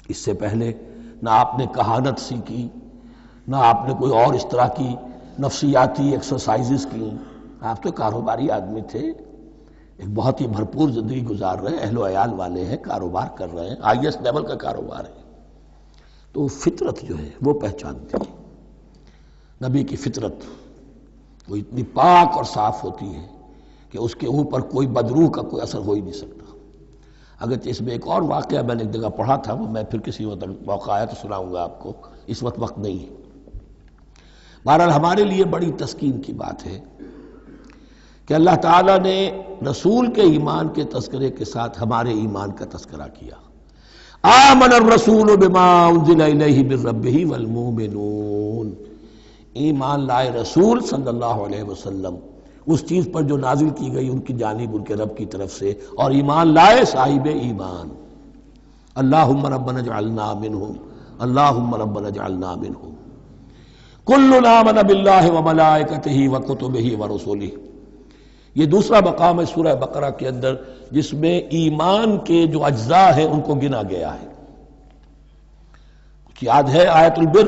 اس سے پہلے نہ آپ نے کہانت سیکھی، نہ آپ نے کوئی اور اس طرح کی نفسیاتی ایکسرسائزز کی۔ آپ تو کاروباری آدمی تھے، ایک بہت ہی بھرپور زندگی گزار رہے ہیں، اہل و عیال والے ہیں، کاروبار کر رہے ہیں، ہائی ایسٹ لیول کا کاروبار ہے۔ تو فطرت جو ہے وہ پہچانتی ہے، نبی کی فطرت وہ اتنی پاک اور صاف ہوتی ہے کہ اس کے اوپر کوئی بدروح کا کوئی اثر ہو ہی نہیں سکتا۔ اگرچہ اس میں ایک اور واقعہ میں نے ایک جگہ پڑھا تھا، وہ میں پھر کسی وقت موقع آیا تو سناؤں گا آپ کو، اس وقت نہیں ہے۔ بہرحال ہمارے لیے بڑی تسکین کی بات ہے کہ اللہ تعالیٰ نے رسول کے ایمان کے تذکرے کے ساتھ ہمارے ایمان کا تذکرہ کیا۔ آمن الرسول بما انزل الیہ من ربہ والمؤمنون، ایمان لائے رسول صلی اللہ علیہ وسلم اس چیز پر جو نازل کی گئی ان کی جانب ان کے رب کی طرف سے، اور ایمان لائے صاحب ایمان۔ اللہم ربنا اجعلنا منہم، اللہم ربنا اجعلنا منہم۔ کل آمن باللہ وملائکتہ وکتبہ ورسلہ، یہ دوسرا مقام ہے سورہ بقرہ کے اندر جس میں ایمان کے جو اجزاء ہیں ان کو گنا گیا ہے۔ کچھ یاد ہے آیت البر،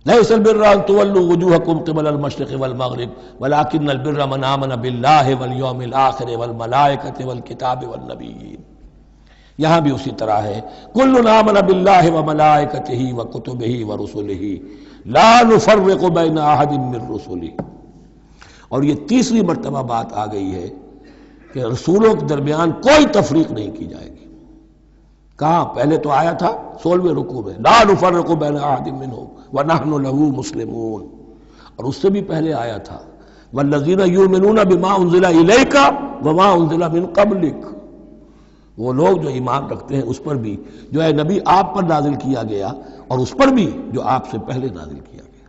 لیس البر ان تولوا وجوہکم قبل المشرق والمغرب ولکن البر من آمن باللہ والیوم الآخر والملائکۃ والکتاب والنبیین۔ یہاں بھی اسی طرح ہے، کل آمن باللہ وملائکتہ وکتبہ ورسلہ لا نفرق بین احد من رسلہ۔ اور یہ تیسری مرتبہ بات آ گئی ہے کہ رسولوں کے درمیان کوئی تفریق نہیں کی جائے گی۔ کہاں؟ پہلے تو آیا تھا 16ویں رکوع میں، لا نفرق بین احد منہم ونحن له مسلمون، اور اس سے بھی پہلے آیا تھا والذین یؤمنون بما انزل الیک وما انزل من قبلک، وہ لوگ جو ایمان رکھتے ہیں اس پر بھی جو ہے نبی آپ پر نازل کیا گیا اور اس پر بھی جو آپ سے پہلے نازل کیا گیا۔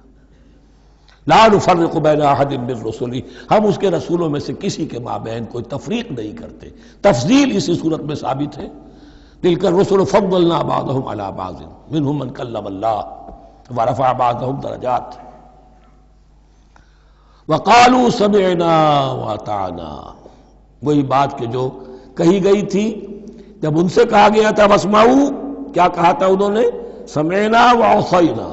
لا نفرق بین احد من رسلہ، ہم اس کے رسولوں میں سے کسی کے مابین کوئی تفریق نہیں کرتے۔ تفضیل اسی صورت میں ثابت ہے، تلک الرسل فضلنا بعضهم علی بعض منهم من کلم اللہ ورفع بعضهم درجات وقالوا سمعنا واطعنا، وہی بات کہ جو کہی گئی تھی جب ان سے کہا گیا تھا واسمعوا، کیا کہا تھا انہوں نے؟ سمعنا وعصینا،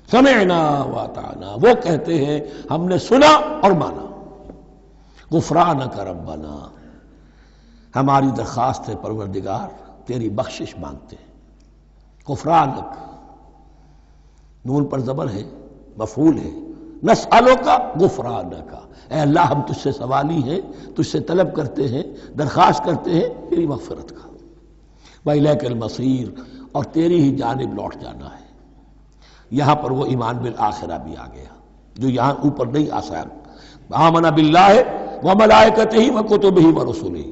سمعنا واطعنا، وہ کہتے ہیں ہم نے سنا اور مانا۔ غفرانک ربنا، ہماری درخواست ہے پروردگار، تیری بخشش مانگتے ہیں۔ غفرانک، نون پر زبر ہے، مفعول ہے، نسألک غفرانک، اے اللہ ہم تجھ سے سوالی ہیں، تجھ سے طلب کرتے ہیں، درخواست کرتے ہیں تیری مغفرت کا، وإلیک المصیر، اور تیری ہی جانب لوٹ جانا ہے۔ یہاں پر وہ ایمان بالآخرہ بھی آ گیا جو یہاں اوپر نہیں آسان، آمن باللہ وملائکتہ وکتبہ ورسلہ،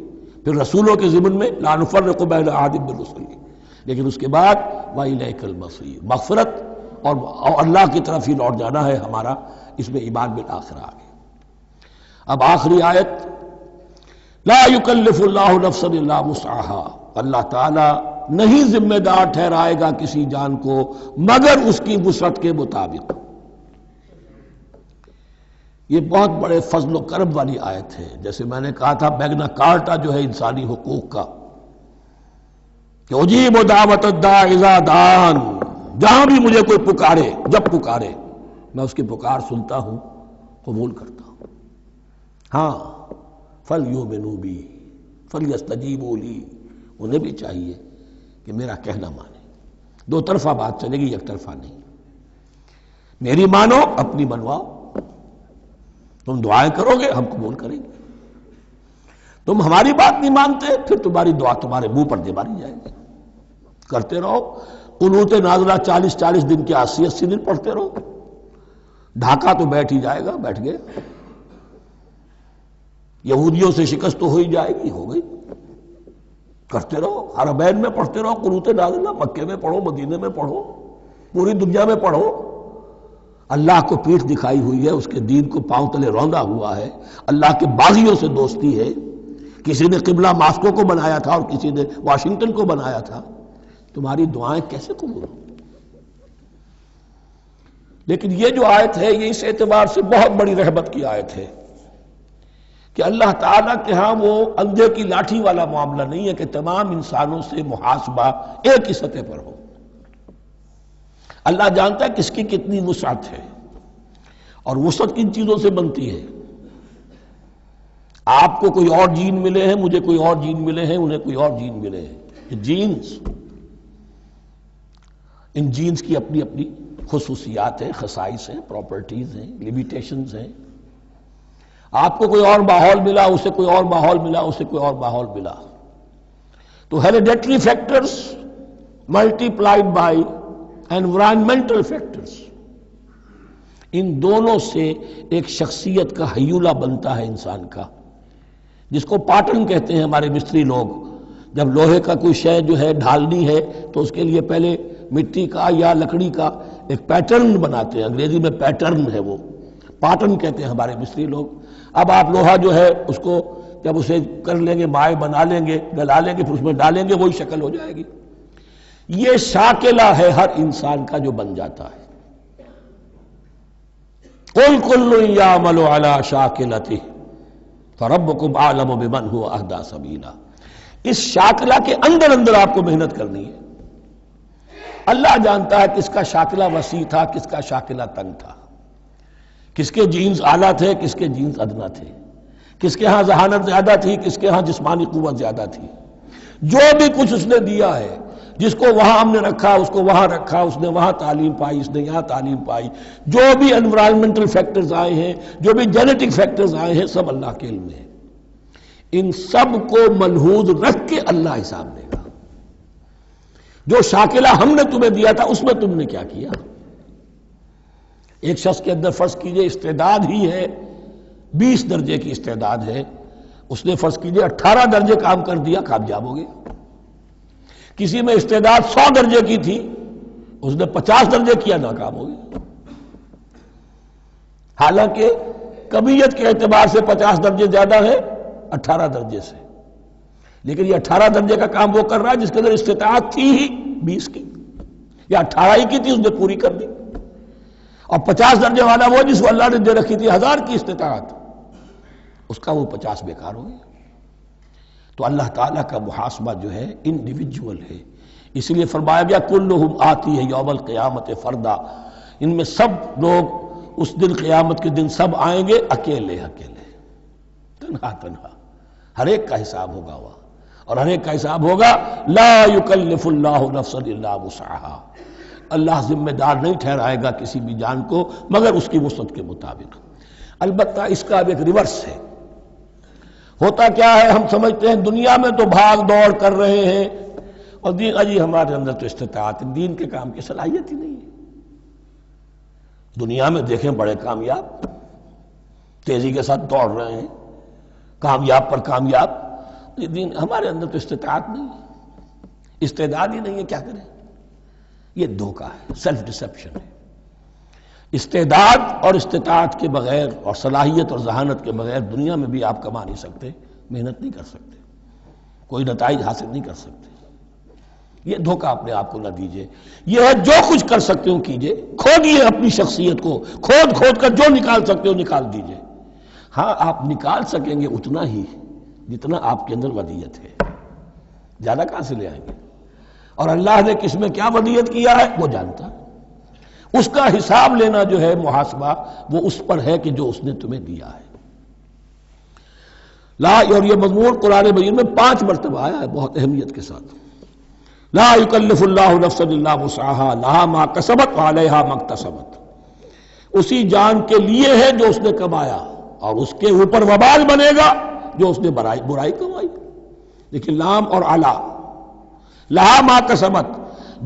پھر رسولوں کے ضمن میں لا نفرق بین احد من رسلہ، لیکن اس کے بعد وإلیک المصیر، مغفرت اور اللہ کی طرف ہی لوٹ جانا ہے ہمارا، اس میں ایمان بالآخرہ آ گیا۔ اب آخری آیت، لا یکلف اللہ نفسا الا وسعها، اللہ تعالی نہیں ذمہ دار ٹھہرائے گا کسی جان کو مگر اس کی وسعت کے مطابق۔ یہ بہت بڑے فضل و کرم والی آیت ہے، جیسے میں نے کہا تھا میگنا کارٹا جو ہے انسانی حقوق کا، کہ اجیب دعوت الداعی اذا دعان، جہاں بھی مجھے کوئی پکارے، جب پکارے میں اس کی پکار سنتا ہوں، قبول کرتا ہوں۔ ہاں فَلْيُؤْمِنُوا بِي فَلْيَسْتَجِيبُوا لِي، انہیں بھی چاہیے کہ میرا کہنا مانے، دو طرفہ بات چلے گی، یک طرفہ نہیں۔ میری مانو، اپنی منواؤ، تم دعائیں کرو گے ہم قبول کریں گے، تم ہماری بات نہیں مانتے پھر تمہاری دعا تمہارے منہ پر دے ماری جائے گی۔ کرتے رہو قنوت نازلہ 40 دن کے 80 دن پڑھتے رہو، ڈھاکہ تو بیٹھ ہی جائے گا، بیٹھ گئے۔ یہودیوں سے شکست تو ہو ہی جائے گی، ہو گئی۔ کرتے رہو، حرمین میں پڑھتے رہو قنوت نازلہ، مکے میں پڑھو، مدینے میں پڑھو، پوری دنیا میں پڑھو۔ اللہ کو پیٹھ دکھائی ہوئی ہے، اس کے دین کو پاؤں تلے روندا ہوا ہے، اللہ کے باغیوں سے دوستی ہے، کسی نے قبلہ ماسکو کو بنایا تھا اور کسی نے واشنگٹن کو بنایا تھا، تمہاری دعائیں کیسے قبول ہوں؟ لیکن یہ جو آیت ہے یہ اس اعتبار سے بہت بڑی رحمت کی آیت ہے کہ اللہ تعالیٰ کے ہاں وہ اندھے کی لاٹھی والا معاملہ نہیں ہے کہ تمام انسانوں سے محاسبہ ایک ہی سطح پر ہو۔ اللہ جانتا ہے کس کی کتنی وسعت ہے، اور وسعت کن چیزوں سے بنتی ہے۔ آپ کو کوئی اور جین ملے ہیں، مجھے کوئی اور جین ملے ہیں، انہیں کوئی اور جین ملے ہیں، جینز، ان جینز کی اپنی اپنی خصوصیات ہیں، خصائص ہیں، پراپرٹیز ہیں، لیمیٹیشنز ہیں۔ آپ کو کوئی اور ماحول ملا، اسے کوئی اور ماحول ملا، اسے کوئی اور ماحول ملا، تو hereditary factors multiplied by environmental factors, ان دونوں سے ایک شخصیت کا ہیولہ بنتا ہے انسان کا، جس کو پیٹرن کہتے ہیں ہمارے مستری لوگ۔ جب لوہے کا کوئی شے جو ہے ڈھالنی ہے تو اس کے لیے پہلے مٹی کا یا لکڑی کا ایک پیٹرن بناتے ہیں، انگریزی میں پیٹرن ہے، وہ پیٹرن کہتے ہیں ہمارے مستری لوگ۔ اب آپ لوہا جو ہے اس کو جب اسے کر لیں گے، مائع بنا لیں گے، گلا لیں گے، پھر اس میں ڈالیں گے، وہی شکل ہو جائے گی۔ یہ شاکلہ ہے ہر انسان کا جو بن جاتا ہے۔ قُلْ كُلٌّ يَعْمَلُ عَلَى شَاكِلَتِهِ فَرَبُّكُمْ أَعْلَمُ بِمَنْ هُوَ أَهْدَىٰ سَبِيلًا۔ اس شاکلہ کے اندر اندر آپ کو محنت کرنی ہے۔ اللہ جانتا ہے کس کا شاکلہ وسیع تھا، کس کا شاکلہ تنگ تھا، کس کے جینز اعلیٰ تھے، کس کے جینز ادنا تھے، کس کے ہاں ذہانت زیادہ تھی، کس کے ہاں جسمانی قوت زیادہ تھی۔ جو بھی کچھ اس نے دیا ہے، جس کو وہاں ہم نے رکھا اس کو وہاں رکھا، اس نے وہاں تعلیم پائی، اس نے یہاں تعلیم پائی، جو بھی انوائرمنٹل فیکٹرز آئے ہیں، جو بھی جینیٹک فیکٹرز آئے ہیں، سب اللہ کے علم میں ہے۔ ان سب کو ملحوظ رکھ کے اللہ حساب لے گا۔ جو شاکلہ ہم نے تمہیں دیا تھا اس میں تم نے کیا کیا؟ ایک شخص کے اندر فرض کیجئے استعداد ہی ہے 20 درجے کی استعداد ہے، اس نے فرض کیجئے 18 درجے کام کر دیا، کامیاب ہو گیا۔ کسی میں استعداد 100 درجے کی تھی، اس نے 50 درجے کیا، ناکام ہو گیا۔ حالانکہ کمیت کے اعتبار سے 50 درجے زیادہ ہے 18 درجے سے، لیکن یہ 18 درجے کا کام وہ کر رہا ہے جس کے اندر استطاعت تھی ہی 20 کی، یا 18 ہی کی تھی، اس نے پوری کر دی۔ اور 50 درجے والا وہ جس کو اللہ نے دے رکھی تھی 1000 کی استطاعت، اس کا وہ 50 بیکار ہو گیا۔ تو اللہ تعالیٰ کا محاسبہ جو ہے انڈیویجول ہے، اس لیے فرمایا گیا کلہم آتی ہے یوم القیامت فردا، ان میں سب لوگ اس دن قیامت کے دن سب آئیں گے اکیلے اکیلے، تنہا تنہا، ہر ایک کا حساب ہوگا وہاں، اور ہر ایک کا حساب ہوگا لا یکلف اللہ نفسا الا وسعها، اللہ ذمہ دار نہیں ٹھہرائے گا کسی بھی جان کو مگر اس کی وسعت کے مطابق۔ البتہ اس کا اب ایک ریورس ہے۔ ہوتا کیا ہے، ہم سمجھتے ہیں دنیا میں تو بھاگ دوڑ کر رہے ہیں اور دین اجی ہمارے اندر تو استطاعت، دین کے کام کی صلاحیت ہی نہیں ہے۔ دنیا میں دیکھیں بڑے کامیاب تیزی کے ساتھ دوڑ رہے ہیں، کامیاب پر کامیاب، دین ہمارے اندر تو استطاعت نہیں ہے، استعداد ہی نہیں ہے، کیا کریں؟ یہ دھوکہ ہے، سیلف ڈسیپشن ہے۔ استعداد اور استطاعت کے بغیر اور صلاحیت اور ذہانت کے بغیر دنیا میں بھی آپ کما نہیں سکتے، محنت نہیں کر سکتے، کوئی نتائج حاصل نہیں کر سکتے۔ یہ دھوکہ اپنے آپ کو نہ دیجئے۔ یہ ہے جو کچھ کر سکتے ہو کیجئے، کھودیے اپنی شخصیت کو، کھود کر جو نکال سکتے ہو نکال دیجئے۔ ہاں آپ نکال سکیں گے اتنا ہی جتنا آپ کے اندر ودیت ہے، زیادہ کہاں سے لے آئیں گے؟ اور اللہ نے کس میں کیا ودیت کیا ہے وہ جانتا ہے، اس کا حساب لینا جو ہے محاسبہ وہ اس پر ہے کہ جو اس نے تمہیں دیا ہے۔ لا، اور یہ مضمون قرآن مجید میں 5 مرتبہ آیا ہے بہت اہمیت کے ساتھ۔ لا یکلف اللہ نفسا الا وسعها لها ما کسبت وعلیہا ما اکتسبت۔ اسی جان کے لیے ہے جو اس نے کمایا اور اس کے اوپر وبال بنے گا جو اس نے برائی کمائی۔ لیکن لام اور علا، لہا ما کسبت،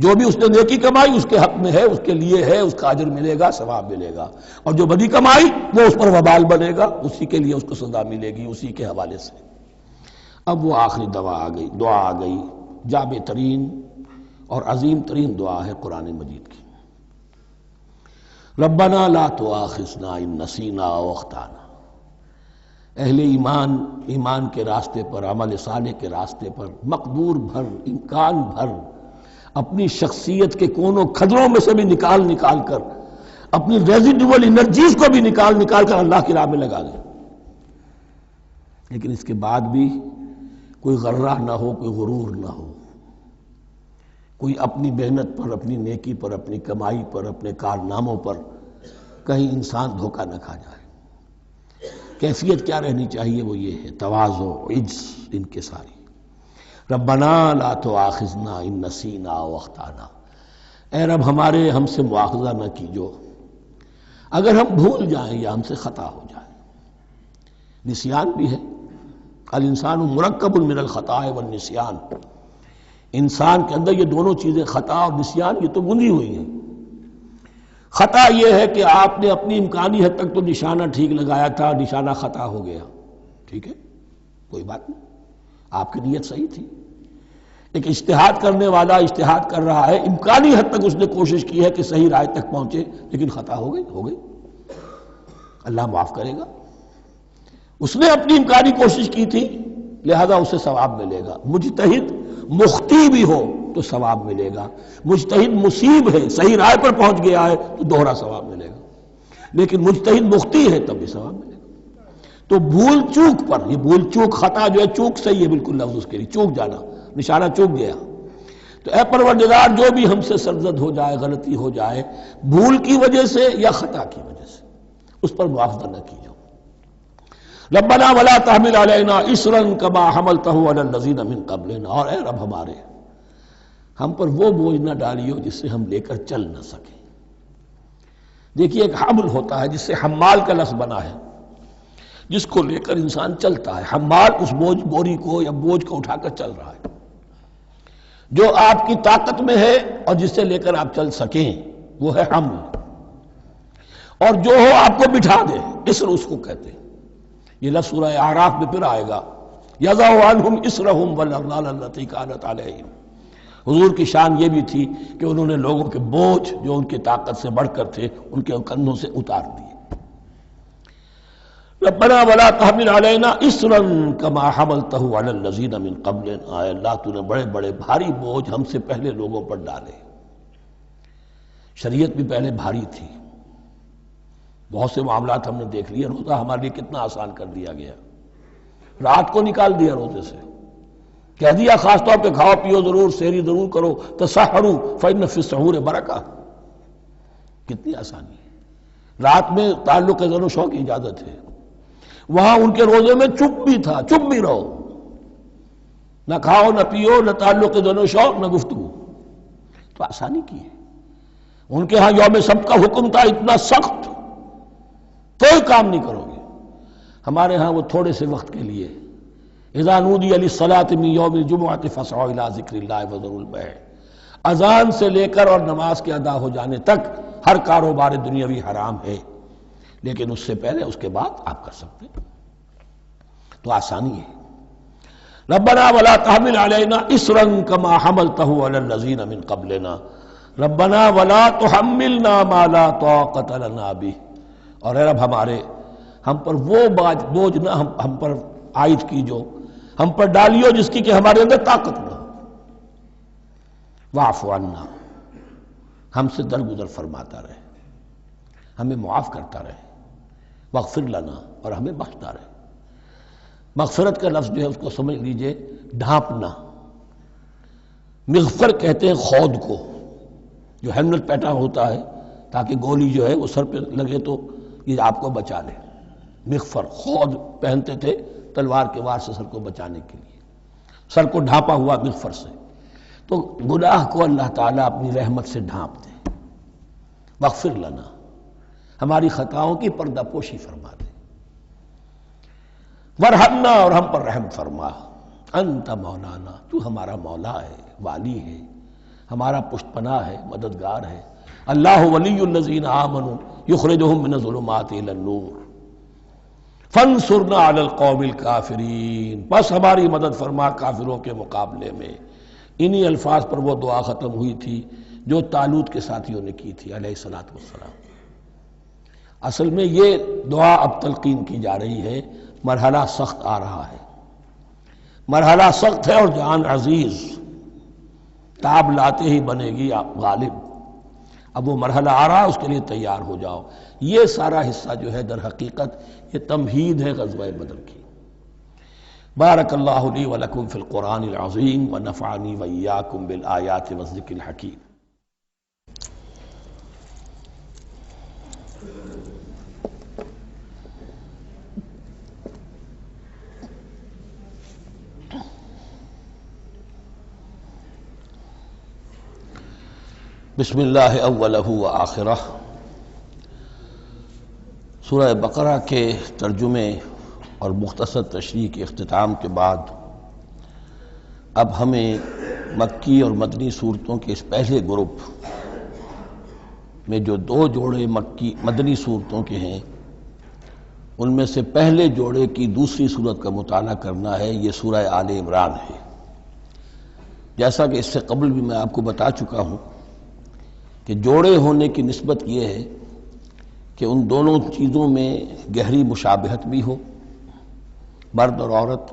جو بھی اس نے نیکی کمائی اس کے حق میں ہے، اس کے لیے ہے، اس کا اجر ملے گا، ثواب ملے گا، اور جو بدی کمائی وہ اس پر وبال بنے گا، اسی کے لیے اس کو سزا ملے گی، اسی کے حوالے سے۔ اب وہ آخری دعا آ گئی، جامع ترین اور عظیم ترین دعا ہے قرآن مجید کی۔ ربنا لا تؤاخذنا ان نسینا او اخطانا۔ اہل ایمان کے راستے پر، عمل صالح کے راستے پر مقدور بھر، امکان بھر اپنی شخصیت کے کونوں کھدروں میں سے بھی نکال کر، اپنی ریزیڈول انرجیز کو بھی نکال کر اللہ کی راہ میں لگا دیں۔ لیکن اس کے بعد بھی کوئی غرہ نہ ہو، کوئی غرور نہ ہو، کوئی اپنی محنت پر، اپنی نیکی پر، اپنی کمائی پر، اپنے کارناموں پر کہیں انسان دھوکہ نہ کھا جائے۔ کیفیت کیا رہنی چاہیے؟ وہ یہ ہے تواضع، عجز، انکساری۔ ربنا لا تؤاخذنا ان نسینا او اخطانا۔ اے رب ہم سے مواخذہ نہ کیجو اگر ہم بھول جائیں یا ہم سے خطا ہو جائے۔ نسیان بھی ہے، الانسان مرکب من الخطاء والنسیان۔ انسان کے اندر یہ دونوں چیزیں، خطا اور نسیان، یہ تو بندھی ہوئی ہیں۔ خطا یہ ہے کہ آپ نے اپنی امکانی حد تک تو نشانہ ٹھیک لگایا تھا، نشانہ خطا ہو گیا، ٹھیک ہے، کوئی بات نہیں، آپ کی نیت صحیح تھی۔ ایک اجتہاد کرنے والا اجتہاد کر رہا ہے، امکانی حد تک اس نے کوشش کی ہے کہ صحیح رائے تک پہنچے، لیکن خطا ہو گئی، اللہ معاف کرے گا۔ اس نے اپنی امکانی کوشش کی تھی، لہذا اسے ثواب ملے گا۔ مجتہد مخطی بھی ہو تو ثواب ملے گا، مجتہد مصیب ہے، صحیح رائے پر پہنچ گیا ہے تو دوہرا ثواب ملے گا، لیکن مجتہد مخطی ہے تب بھی ثواب ملے گا۔ تو بھول چوک پر، یہ بھول چوک، خطا جو ہے چوک صحیح ہے بالکل لفظ اس کے لیے، چوک جانا، نشانہ چوک گیا۔ تو اے پروردگار جو بھی ہم سے سرزد ہو جائے، غلطی ہو جائے، بھول کی وجہ سے یا خطا کی وجہ سے، اس پر معاوضہ نہ کیجو۔ ربنا ولا تحمل علینا اصرا کما حملتہ علی الذین من قبلنا۔ اور اے رب ہمارے، ہم پر وہ بوجھ نہ ڈالیو جس سے ہم لے کر چل نہ سکیں۔ دیکھیے ایک حمل ہوتا ہے جس سے حمال کا لفظ بنا ہے، جس کو لے کر انسان چلتا ہے۔ حمال اس بوری کو یا بوجھ کو اٹھا کر چل رہا ہے، جو آپ کی طاقت میں ہے اور جس سے لے کر آپ چل سکیں وہ ہے حمل، اور جو ہو آپ کو بٹھا دے، اسر اس کو کہتے ہیں۔ یہ لفظ سورہ اعراف میں پھر آئے گا، یضع عنہم اسرہم والاغلال التی کانت علیہم۔ حضور کی شان یہ بھی تھی کہ انہوں نے لوگوں کے بوجھ جو ان کی طاقت سے بڑھ کر تھے ان کے کندھوں سے اتار دیے۔ ربنا ولا تحمل علینا اصرا کما حملتہ علی الذین من قبلنا۔ اے اللہ تو نے بڑے بڑے بھاری بوجھ ہم سے پہلے لوگوں پر ڈالے۔ شریعت بھی پہلے بھاری تھی، بہت سے معاملات ہم نے دیکھ لیے، روزہ ہمارے لیے کتنا آسان کر دیا گیا، رات کو نکال دیا روزے سے، کہہ دیا خاص طور پہ کھاؤ پیو ضرور، سحری ضرور کرو، تسحروا فإن فی السحور برکہ، کتنی آسانی ہے۔ رات میں تعلق زن و شو کی اجازت ہے، وہاں ان کے روزے میں چپ بھی تھا، چپ بھی رہو، نہ کھاؤ نہ پیو، نہ تعلق زن و شو، نہ گفتگو، تو آسانی کی ہے۔ ان کے ہاں یوم سبت کا حکم تھا اتنا سخت، کوئی کام نہیں کرو گے. ہمارے ہاں وہ تھوڑے سے وقت کے لیے اذا نودی للصلاۃ من یوم الجمعۃ فاسعوا الی ذکر اللہ وذروا البیع، اذان سے لے کر اور نماز کے ادا ہو جانے تک ہر کاروبار دنیاوی حرام ہے، لیکن اس سے پہلے اس کے بعد آپ کر سکتے ہیں. تو آسانی ہے. ربنا ولا تحمل علینا اصرا کما حملته علی الذین من قبلنا ربنا ولا تحملنا ما لا طاقت لنا به، اور اے رب ہمارے ہم پر وہ بوجھ نہ ہم پر عائد کیجو، ہم پر ڈالیو جس کی کہ ہمارے اندر طاقت نہ ہو. واعف عنا، ہم سے درگزر فرماتا رہے، ہمیں معاف کرتا رہے. واغفر لنا، اور ہمیں بخشتا رہے. مغفرت کا لفظ جو ہے اس کو سمجھ لیجئے ڈھانپنا. مغفر کہتے ہیں خود کو، جو ہیلمٹ پہنا ہوتا ہے تاکہ گولی جو ہے وہ سر پہ لگے تو یہ آپ کو بچا لے. مغفر خود پہنتے تھے تلوار کے وار سے سر کو بچانے کے لیے، سر کو ڈھانپا ہوا مغفر سے. تو گناہ کو اللہ تعالیٰ اپنی رحمت سے ڈھانپ دے. مغفر لنا، ہماری خطاؤں کی پردہ پوشی فرما دے. ورحمنا، اور ہم پر رحم فرما. انت مولانا، تو ہمارا مولا ہے، والی ہے، ہمارا پشت پناہ ہے، مددگار ہے. اللہ ولی الذین آمنوا یخرجہم من الظلمات الی النور فانصرنا علی القوم الکافرین، بس ہماری مدد فرما کافروں کے مقابلے میں. انہی الفاظ پر وہ دعا ختم ہوئی تھی جو طالوت کے ساتھیوں نے کی تھی علیہ الصلوۃ والسلام. اصل میں یہ دعا اب تلقین کی جا رہی ہے. مرحلہ سخت آ رہا ہے، مرحلہ سخت ہے اور جان عزیز، تاب لاتے ہی بنے گی آپ غالب. اب وہ مرحلہ آ رہا ہے، اس کے لیے تیار ہو جاؤ. یہ سارا حصہ جو ہے در حقیقت یہ تمہید ہے غزوہ بدر کی. بارک اللہ لی ولکم فی القرآن العظیم ونفعنی وإیاکم بالآیات والذکر الحکیم. بسم اللہ اولہ و آخرہ. سورہ بقرہ کے ترجمے اور مختصر تشریح کے اختتام کے بعد اب ہمیں مکی اور مدنی صورتوں کے اس پہلے گروپ میں جو دو جوڑے مدنی صورتوں کے ہیں ان میں سے پہلے جوڑے کی دوسری صورت کا مطالعہ کرنا ہے. یہ سورہ آل عمران ہے. جیسا کہ اس سے قبل بھی میں آپ کو بتا چکا ہوں کہ جوڑے ہونے کی نسبت یہ ہے کہ ان دونوں چیزوں میں گہری مشابہت بھی ہو، مرد اور عورت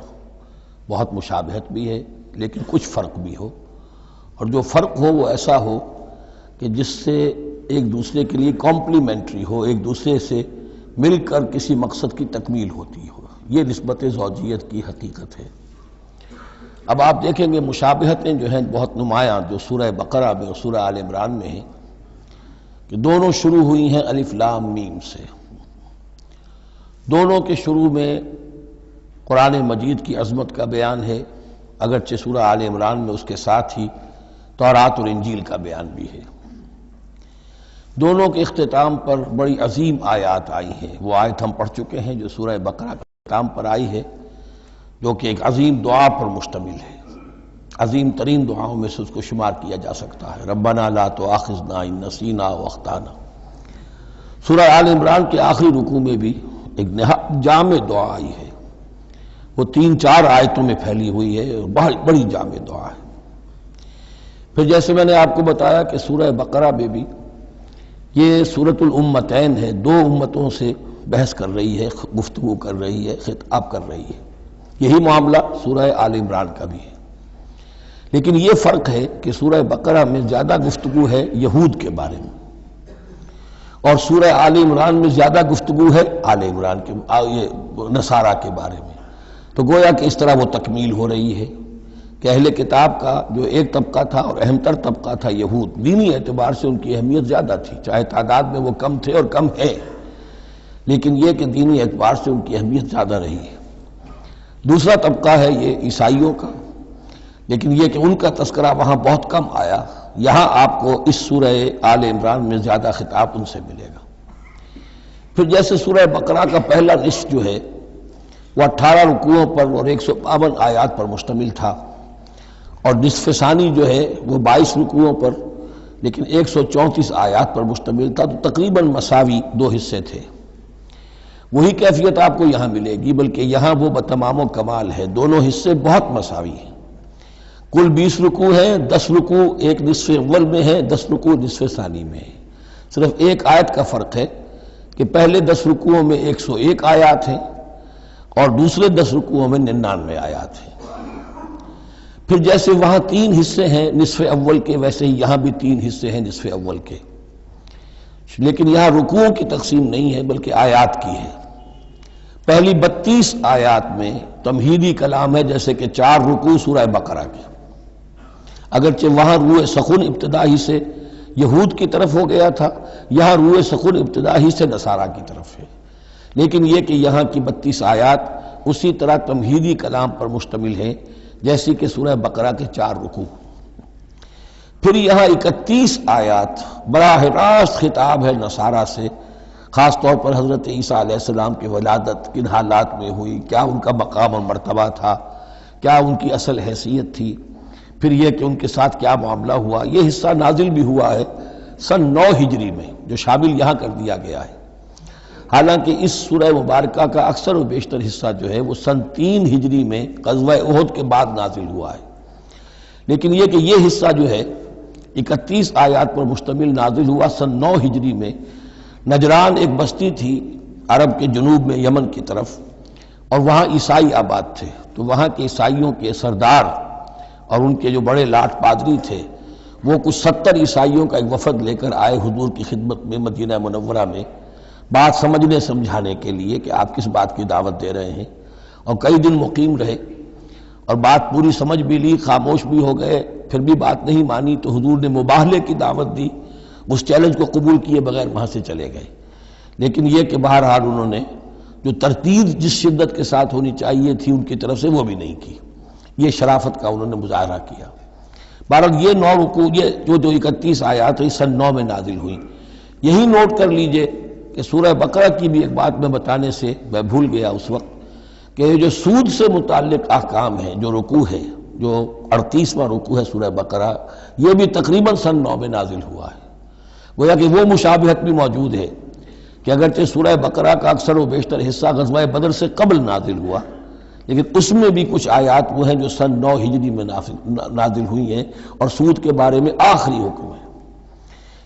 بہت مشابہت بھی ہے لیکن کچھ فرق بھی ہو، اور جو فرق ہو وہ ایسا ہو کہ جس سے ایک دوسرے کے لیے کمپلیمنٹری ہو، ایک دوسرے سے مل کر کسی مقصد کی تکمیل ہوتی ہو. یہ نسبت زوجیت کی حقیقت ہے. اب آپ دیکھیں گے مشابہتیں جو ہیں بہت نمایاں جو سورہ بقرہ میں اور سورہ آل عمران میں ہیں کہ دونوں شروع ہوئی ہیں الف لام میم سے. دونوں کے شروع میں قرآن مجید کی عظمت کا بیان ہے، اگرچہ سورہ آل عمران میں اس کے ساتھ ہی تورات اور انجیل کا بیان بھی ہے. دونوں کے اختتام پر بڑی عظیم آیات آئی ہیں. وہ آیت ہم پڑھ چکے ہیں جو سورہ بقرہ کے اختتام پر آئی ہے، جو کہ ایک عظیم دعا پر مشتمل ہے. عظیم ترین دعاؤں میں سے اس کو شمار کیا جا سکتا ہے. ربنا لا تؤاخذنا ان نسینا او اخطانا. سورہ آل عمران کے آخری رکوع میں بھی ایک نہایت جامع دعا آئی ہے. وہ 3-4 آیتوں میں پھیلی ہوئی ہے، بہت بڑی جامع دعا ہے. پھر جیسے میں نے آپ کو بتایا کہ سورہ بقرہ میں بھی یہ سورۃ الامتین ہے، دو امتوں سے بحث کر رہی ہے، گفتگو کر رہی ہے، خطاب کر رہی ہے. یہی معاملہ سورہ آل عمران کا بھی ہے، لیکن یہ فرق ہے کہ سورہ بقرہ میں زیادہ گفتگو ہے یہود کے بارے میں، اور سورہ آل عمران میں زیادہ گفتگو ہے آل عمران کے نصارہ کے بارے میں. تو گویا کہ اس طرح وہ تکمیل ہو رہی ہے کہ اہل کتاب کا جو ایک طبقہ تھا اور اہم تر طبقہ تھا یہود، دینی اعتبار سے ان کی اہمیت زیادہ تھی، چاہے تعداد میں وہ کم تھے اور کم ہے، لیکن یہ کہ دینی اعتبار سے ان کی اہمیت زیادہ رہی ہے. دوسرا طبقہ ہے یہ عیسائیوں کا، لیکن یہ کہ ان کا تذکرہ وہاں بہت کم آیا، یہاں آپ کو اس سورہ آل عمران میں زیادہ خطاب ان سے ملے گا۔ پھر جیسے سورہ بقرہ کا پہلا نصف جو ہے وہ 18 رکوعوں پر اور 152 آیات پر مشتمل تھا، اور نصف ثانی جو ہے وہ 22 رکوعوں پر لیکن 134 آیات پر مشتمل تھا، تو تقریباً مساوی دو حصے تھے۔ وہی کیفیت آپ کو یہاں ملے گی، بلکہ یہاں وہ بتمام و کمال ہے، دونوں حصے بہت مساوی ہیں۔ کل 20 رکوع ہیں، 10 رکوع ایک نصف اول میں ہے، 10 رکوع نصف ثانی میں ہے۔ صرف ایک آیت کا فرق ہے کہ پہلے 10 رکوعوں میں 101 آیات ہیں اور دوسرے 10 رکوعوں میں 99 آیات ہیں۔ پھر جیسے وہاں 3 حصے ہیں نصف اول کے، ویسے ہی یہاں بھی 3 حصے ہیں نصف اول کے، لیکن یہاں رکوعوں کی تقسیم نہیں ہے بلکہ آیات کی ہے۔ پہلی 32 آیات میں تمہیدی کلام ہے، جیسے کہ 4 رکوع سورہ بقرہ کے، اگرچہ وہاں روح سخن ابتدا ہی سے یہود کی طرف ہو گیا تھا، یہاں روح سخن ابتدا ہی سے نصارہ کی طرف ہے، لیکن یہ کہ یہاں کی 32 آیات اسی طرح تمہیدی کلام پر مشتمل ہیں جیسی کہ سورہ بقرہ کے 4 رکوع۔ پھر یہاں 31 آیات براہ راست خطاب ہے نصارہ سے، خاص طور پر حضرت عیسیٰ علیہ السلام کی ولادت کن حالات میں ہوئی، کیا ان کا مقام اور مرتبہ تھا، کیا ان کی اصل حیثیت تھی، پھر یہ کہ ان کے ساتھ کیا معاملہ ہوا۔ یہ حصہ نازل بھی ہوا ہے سن 9 ہجری میں، جو شامل یہاں کر دیا گیا ہے، حالانکہ اس سورہ مبارکہ کا اکثر و بیشتر حصہ جو ہے وہ سن 3 ہجری میں غزوہ احد کے بعد نازل ہوا ہے، لیکن یہ کہ یہ حصہ جو ہے 31 آیات پر مشتمل نازل ہوا سن 9 ہجری میں۔ نجران ایک بستی تھی عرب کے جنوب میں یمن کی طرف، اور وہاں عیسائی آباد تھے، تو وہاں کے عیسائیوں کے سردار اور ان کے جو بڑے لاٹ پادری تھے وہ کچھ 70 عیسائیوں کا ایک وفد لے کر آئے حضور کی خدمت میں مدینہ منورہ میں، بات سمجھنے سمجھانے کے لیے کہ آپ کس بات کی دعوت دے رہے ہیں، اور کئی دن مقیم رہے اور بات پوری سمجھ بھی لی، خاموش بھی ہو گئے، پھر بھی بات نہیں مانی تو حضور نے مباہلے کی دعوت دی، اس چیلنج کو قبول کیے بغیر وہاں سے چلے گئے۔ لیکن یہ کہ بہرحال انہوں نے جو ترتیب جس شدت کے ساتھ ہونی چاہیے تھی ان کی طرف سے وہ بھی نہیں کی، یہ شرافت کا انہوں نے مظاہرہ کیا۔ بہرحال یہ 9 رکوع، یہ جو 31 آیات ہیں سن 9 میں نازل ہوئی۔ یہی نوٹ کر لیجئے کہ سورہ بقرہ کی بھی ایک بات میں بتانے سے میں بھول گیا اس وقت، کہ یہ جو سود سے متعلق احکام ہیں، جو رکوع ہے، جو 38واں رکوع ہے سورہ بقرہ، یہ بھی تقریباً سن 9 میں نازل ہوا ہے۔ گویا کہ وہ مشابہت بھی موجود ہے کہ اگرچہ سورہ بقرہ کا اکثر و بیشتر حصہ غزوہ بدر سے قبل نازل ہوا، لیکن اس میں بھی کچھ آیات وہ ہیں جو سن 9 ہجری میں نازل ہوئی ہیں، اور سود کے بارے میں آخری حکم ہے۔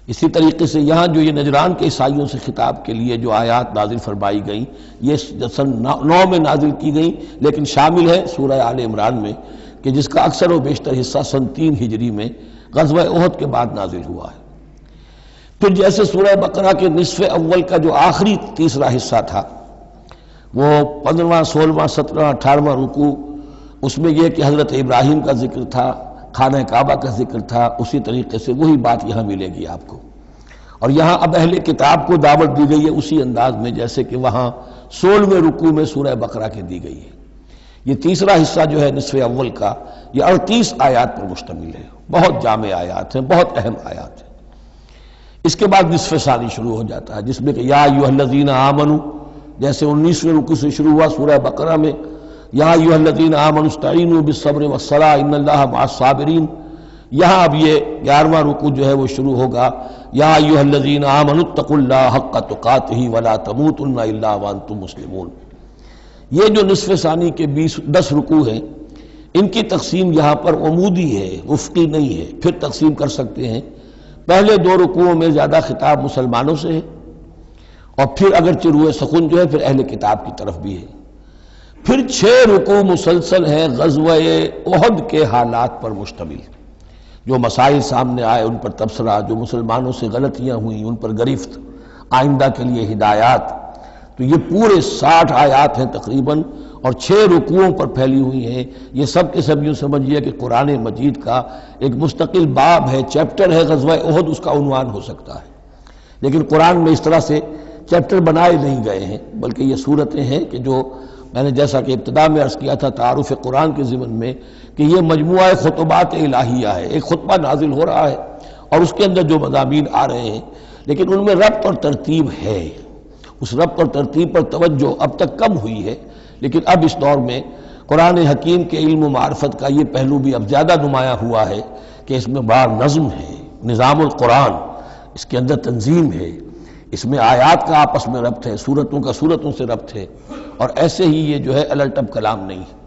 اسی طریقے سے یہاں جو یہ نجران کے عیسائیوں سے خطاب کے لیے جو آیات نازل فرمائی گئیں، یہ سن 9 میں نازل کی گئیں، لیکن شامل ہے سورہ آل عمران میں، کہ جس کا اکثر و بیشتر حصہ سن 3 ہجری میں غزوہ احد کے بعد نازل ہوا ہے۔ پھر جیسے سورہ بقرہ کے نصف اول کا جو آخری تیسرا حصہ تھا، وہ 15واں 16واں 17واں 18واں رکوع، اس میں یہ کہ حضرت ابراہیم کا ذکر تھا، خانہ کعبہ کا ذکر تھا، اسی طریقے سے وہی بات یہاں ملے گی آپ کو۔ اور یہاں اب اہل کتاب کو دعوت دی گئی ہے اسی انداز میں جیسے کہ وہاں 16ویں رکوع میں سورہ بقرہ کے دی گئی ہے۔ یہ تیسرا حصہ جو ہے نصف اول کا، یہ 38 آیات پر مشتمل ہے، بہت جامع آیات ہیں، بہت اہم آیات ہیں۔ اس کے بعد نصف ثانی شروع ہو جاتا ہے، جس میں کہ یا ایھا الذین آمنوا، جیسے 19ویں رکوع سے شروع ہوا سورہ بقرہ میں، یا ایھا الذین آمنوا استعینوا بالصبر والصلاۃ ان اللہ مع الصابرین، یہاں اب یہ 11واں رکوع جو ہے وہ شروع ہوگا، یا ایھا الذین آمنوا اتقوا اللہ حق تقاتہ ولا تموتن الا وانتم مسلمون۔ یہ جو نصف ثانی کے 10 رکوع ہیں، ان کی تقسیم یہاں پر عمودی ہے، افقی نہیں ہے۔ پھر تقسیم کر سکتے ہیں، پہلے 2 رکوعوں میں زیادہ خطاب مسلمانوں سے ہے، اور پھر اگرچہ روح سخن جو ہے پھر اہل کتاب کی طرف بھی ہے۔ پھر 6 رکوع مسلسل ہیں غزوہ احد کے حالات پر مشتمل، جو مسائل سامنے آئے ان پر تبصرہ، جو مسلمانوں سے غلطیاں ہوئیں ان پر گرفت، آئندہ کے لیے ہدایات۔ تو یہ پورے 60 آیات ہیں تقریباً، اور 6 رکوعوں پر پھیلی ہوئی ہیں۔ یہ سب کے سب یوں سمجھیے کہ قرآن مجید کا ایک مستقل باب ہے، چیپٹر ہے غزوہ احد، اس کا عنوان ہو سکتا ہے، لیکن قرآن میں اس طرح سے چیپٹر بنائے نہیں گئے ہیں، بلکہ یہ صورتیں ہیں کہ جو میں نے جیسا کہ ابتدا میں عرض کیا تھا تعارف قرآن کے ضمن میں، کہ یہ مجموعہ خطبات الہیہ ہے، ایک خطبہ نازل ہو رہا ہے اور اس کے اندر جو مضامین آ رہے ہیں، لیکن ان میں ربط اور ترتیب ہے۔ اس ربط اور ترتیب پر توجہ اب تک کم ہوئی ہے، لیکن اب اس دور میں قرآن حکیم کے علم و معرفت کا یہ پہلو بھی اب زیادہ نمایاں ہوا ہے کہ اس میں بڑا نظم ہے، نظام القرآن، اس کے اندر تنظیم ہے، اس میں آیات کا آپس میں ربط ہے، سورتوں کا سورتوں سے ربط ہے، اور ایسے ہی یہ جو ہے الٹب کلام نہیں ہے۔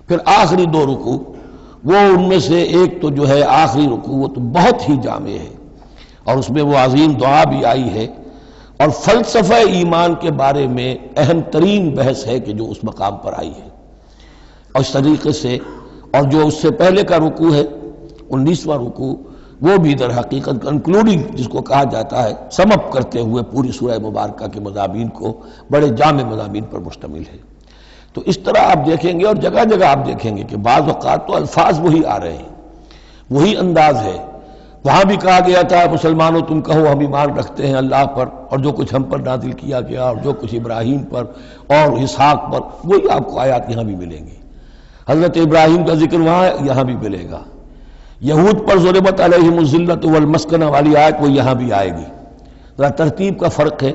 پھر آخری دو رکوع، وہ ان میں سے ایک تو جو ہے آخری رکوع، وہ تو بہت ہی جامع ہے، اور اس میں وہ عظیم دعا بھی آئی ہے، اور فلسفہ ایمان کے بارے میں اہم ترین بحث ہے کہ جو اس مقام پر آئی ہے۔ اور اس طریقے سے، اور جو اس سے پہلے کا رکوع ہے 19واں رکوع، وہ بھی در حقیقت کنکلوڈنگ جس کو کہا جاتا ہے، سم اپ کرتے ہوئے پوری سورہ مبارکہ کے مضامین کو، بڑے جامع مضامین پر مشتمل ہے۔ تو اس طرح آپ دیکھیں گے، اور جگہ جگہ آپ دیکھیں گے کہ بعض اوقات تو الفاظ وہی آ رہے ہیں، وہی انداز ہے۔ وہاں بھی کہا گیا تھا مسلمانوں تم کہو ہم ایمان رکھتے ہیں اللہ پر اور جو کچھ ہم پر نازل کیا گیا اور جو کچھ ابراہیم پر اور اسحاق پر، وہی آپ کو آیات یہاں بھی ملیں گی۔ حضرت ابراہیم کا ذکر وہاں ہے، یہاں بھی ملے گا۔ یہود پر ضربت علیہم الذلۃ والمسکنہ والی آیت وہ یہاں بھی آئے گی۔ ذرا ترتیب کا فرق ہے،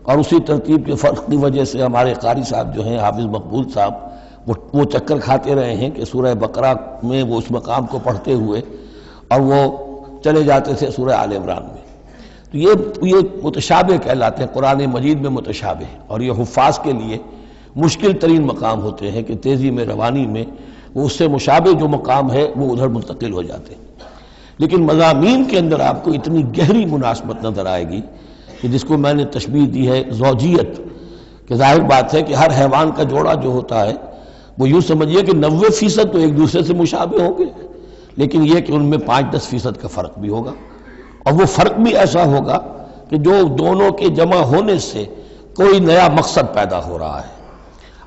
اور اسی ترتیب کے فرق کی وجہ سے ہمارے قاری صاحب جو ہیں حافظ مقبول صاحب، وہ چکر کھاتے رہے ہیں کہ سورہ بقرہ میں وہ اس مقام کو پڑھتے ہوئے اور وہ چلے جاتے تھے سورہ آل عمران میں۔ تو یہ متشابہ کہلاتے ہیں، قرآن مجید میں متشابہ، اور یہ حفاظ کے لیے مشکل ترین مقام ہوتے ہیں کہ تیزی میں روانی میں وہ اس سے مشابہ جو مقام ہے وہ ادھر منتقل ہو جاتے ہیں۔ لیکن مضامین کے اندر آپ کو اتنی گہری مناسبت نظر آئے گی کہ جس کو میں نے تشبیہ دی ہے زوجیت، کہ ظاہر بات ہے کہ ہر حیوان کا جوڑا جو ہوتا ہے وہ یوں سمجھیے کہ 90% تو ایک دوسرے سے مشابہ ہوں گے، لیکن یہ کہ ان میں 5-10% کا فرق بھی ہوگا، اور وہ فرق بھی ایسا ہوگا کہ جو دونوں کے جمع ہونے سے کوئی نیا مقصد پیدا ہو رہا ہے۔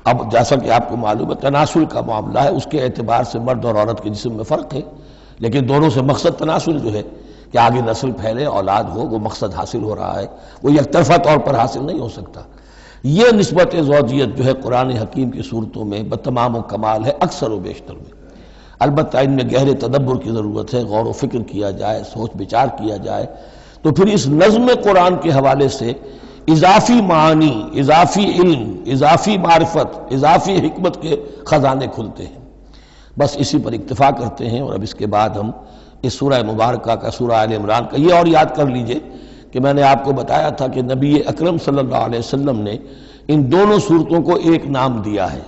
اب جیسا کہ آپ کو معلوم ہے تناسل کا معاملہ ہے، اس کے اعتبار سے مرد اور عورت کے جسم میں فرق ہے، لیکن دونوں سے مقصد تناسل جو ہے کہ آگے نسل پھیلے، اولاد ہو، وہ مقصد حاصل ہو رہا ہے، وہ یک طرفہ طور پر حاصل نہیں ہو سکتا۔ یہ نسبت زوجیت جو ہے قرآن حکیم کی صورتوں میں بتمام و کمال ہے، اکثر و بیشتر میں۔ البتہ ان میں گہرے تدبر کی ضرورت ہے، غور و فکر کیا جائے، سوچ بچار کیا جائے، تو پھر اس نظم قرآن کے حوالے سے اضافی معانی، اضافی علم، اضافی معرفت، اضافی حکمت کے خزانے کھلتے ہیں۔ بس اسی پر اکتفا کرتے ہیں، اور اب اس کے بعد ہم اس سورہ مبارکہ کا، سورہ آل عمران کا، یہ اور یاد کر لیجئے کہ میں نے آپ کو بتایا تھا کہ نبی اکرم صلی اللہ علیہ وسلم نے ان دونوں صورتوں کو ایک نام دیا ہے۔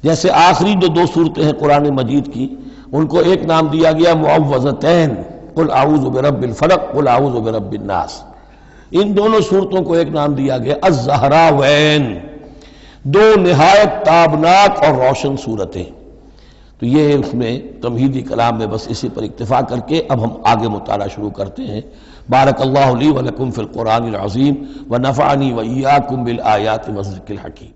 جیسے آخری جو 2 صورتیں ہیں قرآن مجید کی، ان کو ایک نام دیا گیا معوذتین، قل اعوذ برب الفلق، قل اعوذ برب الناس۔ ان دونوں صورتوں کو ایک نام دیا گیا الزہراوین، 2 نہایت تابناک اور روشن صورتیں۔ تو یہ اس میں تمہیدی کلام میں بس اسی پر اکتفا کر کے اب ہم آگے مطالعہ شروع کرتے ہیں۔ بارک اللہ لی ولکم فی القرآن العظیم ونفعنی وإیاکم بالآیات والذکر الحکیم۔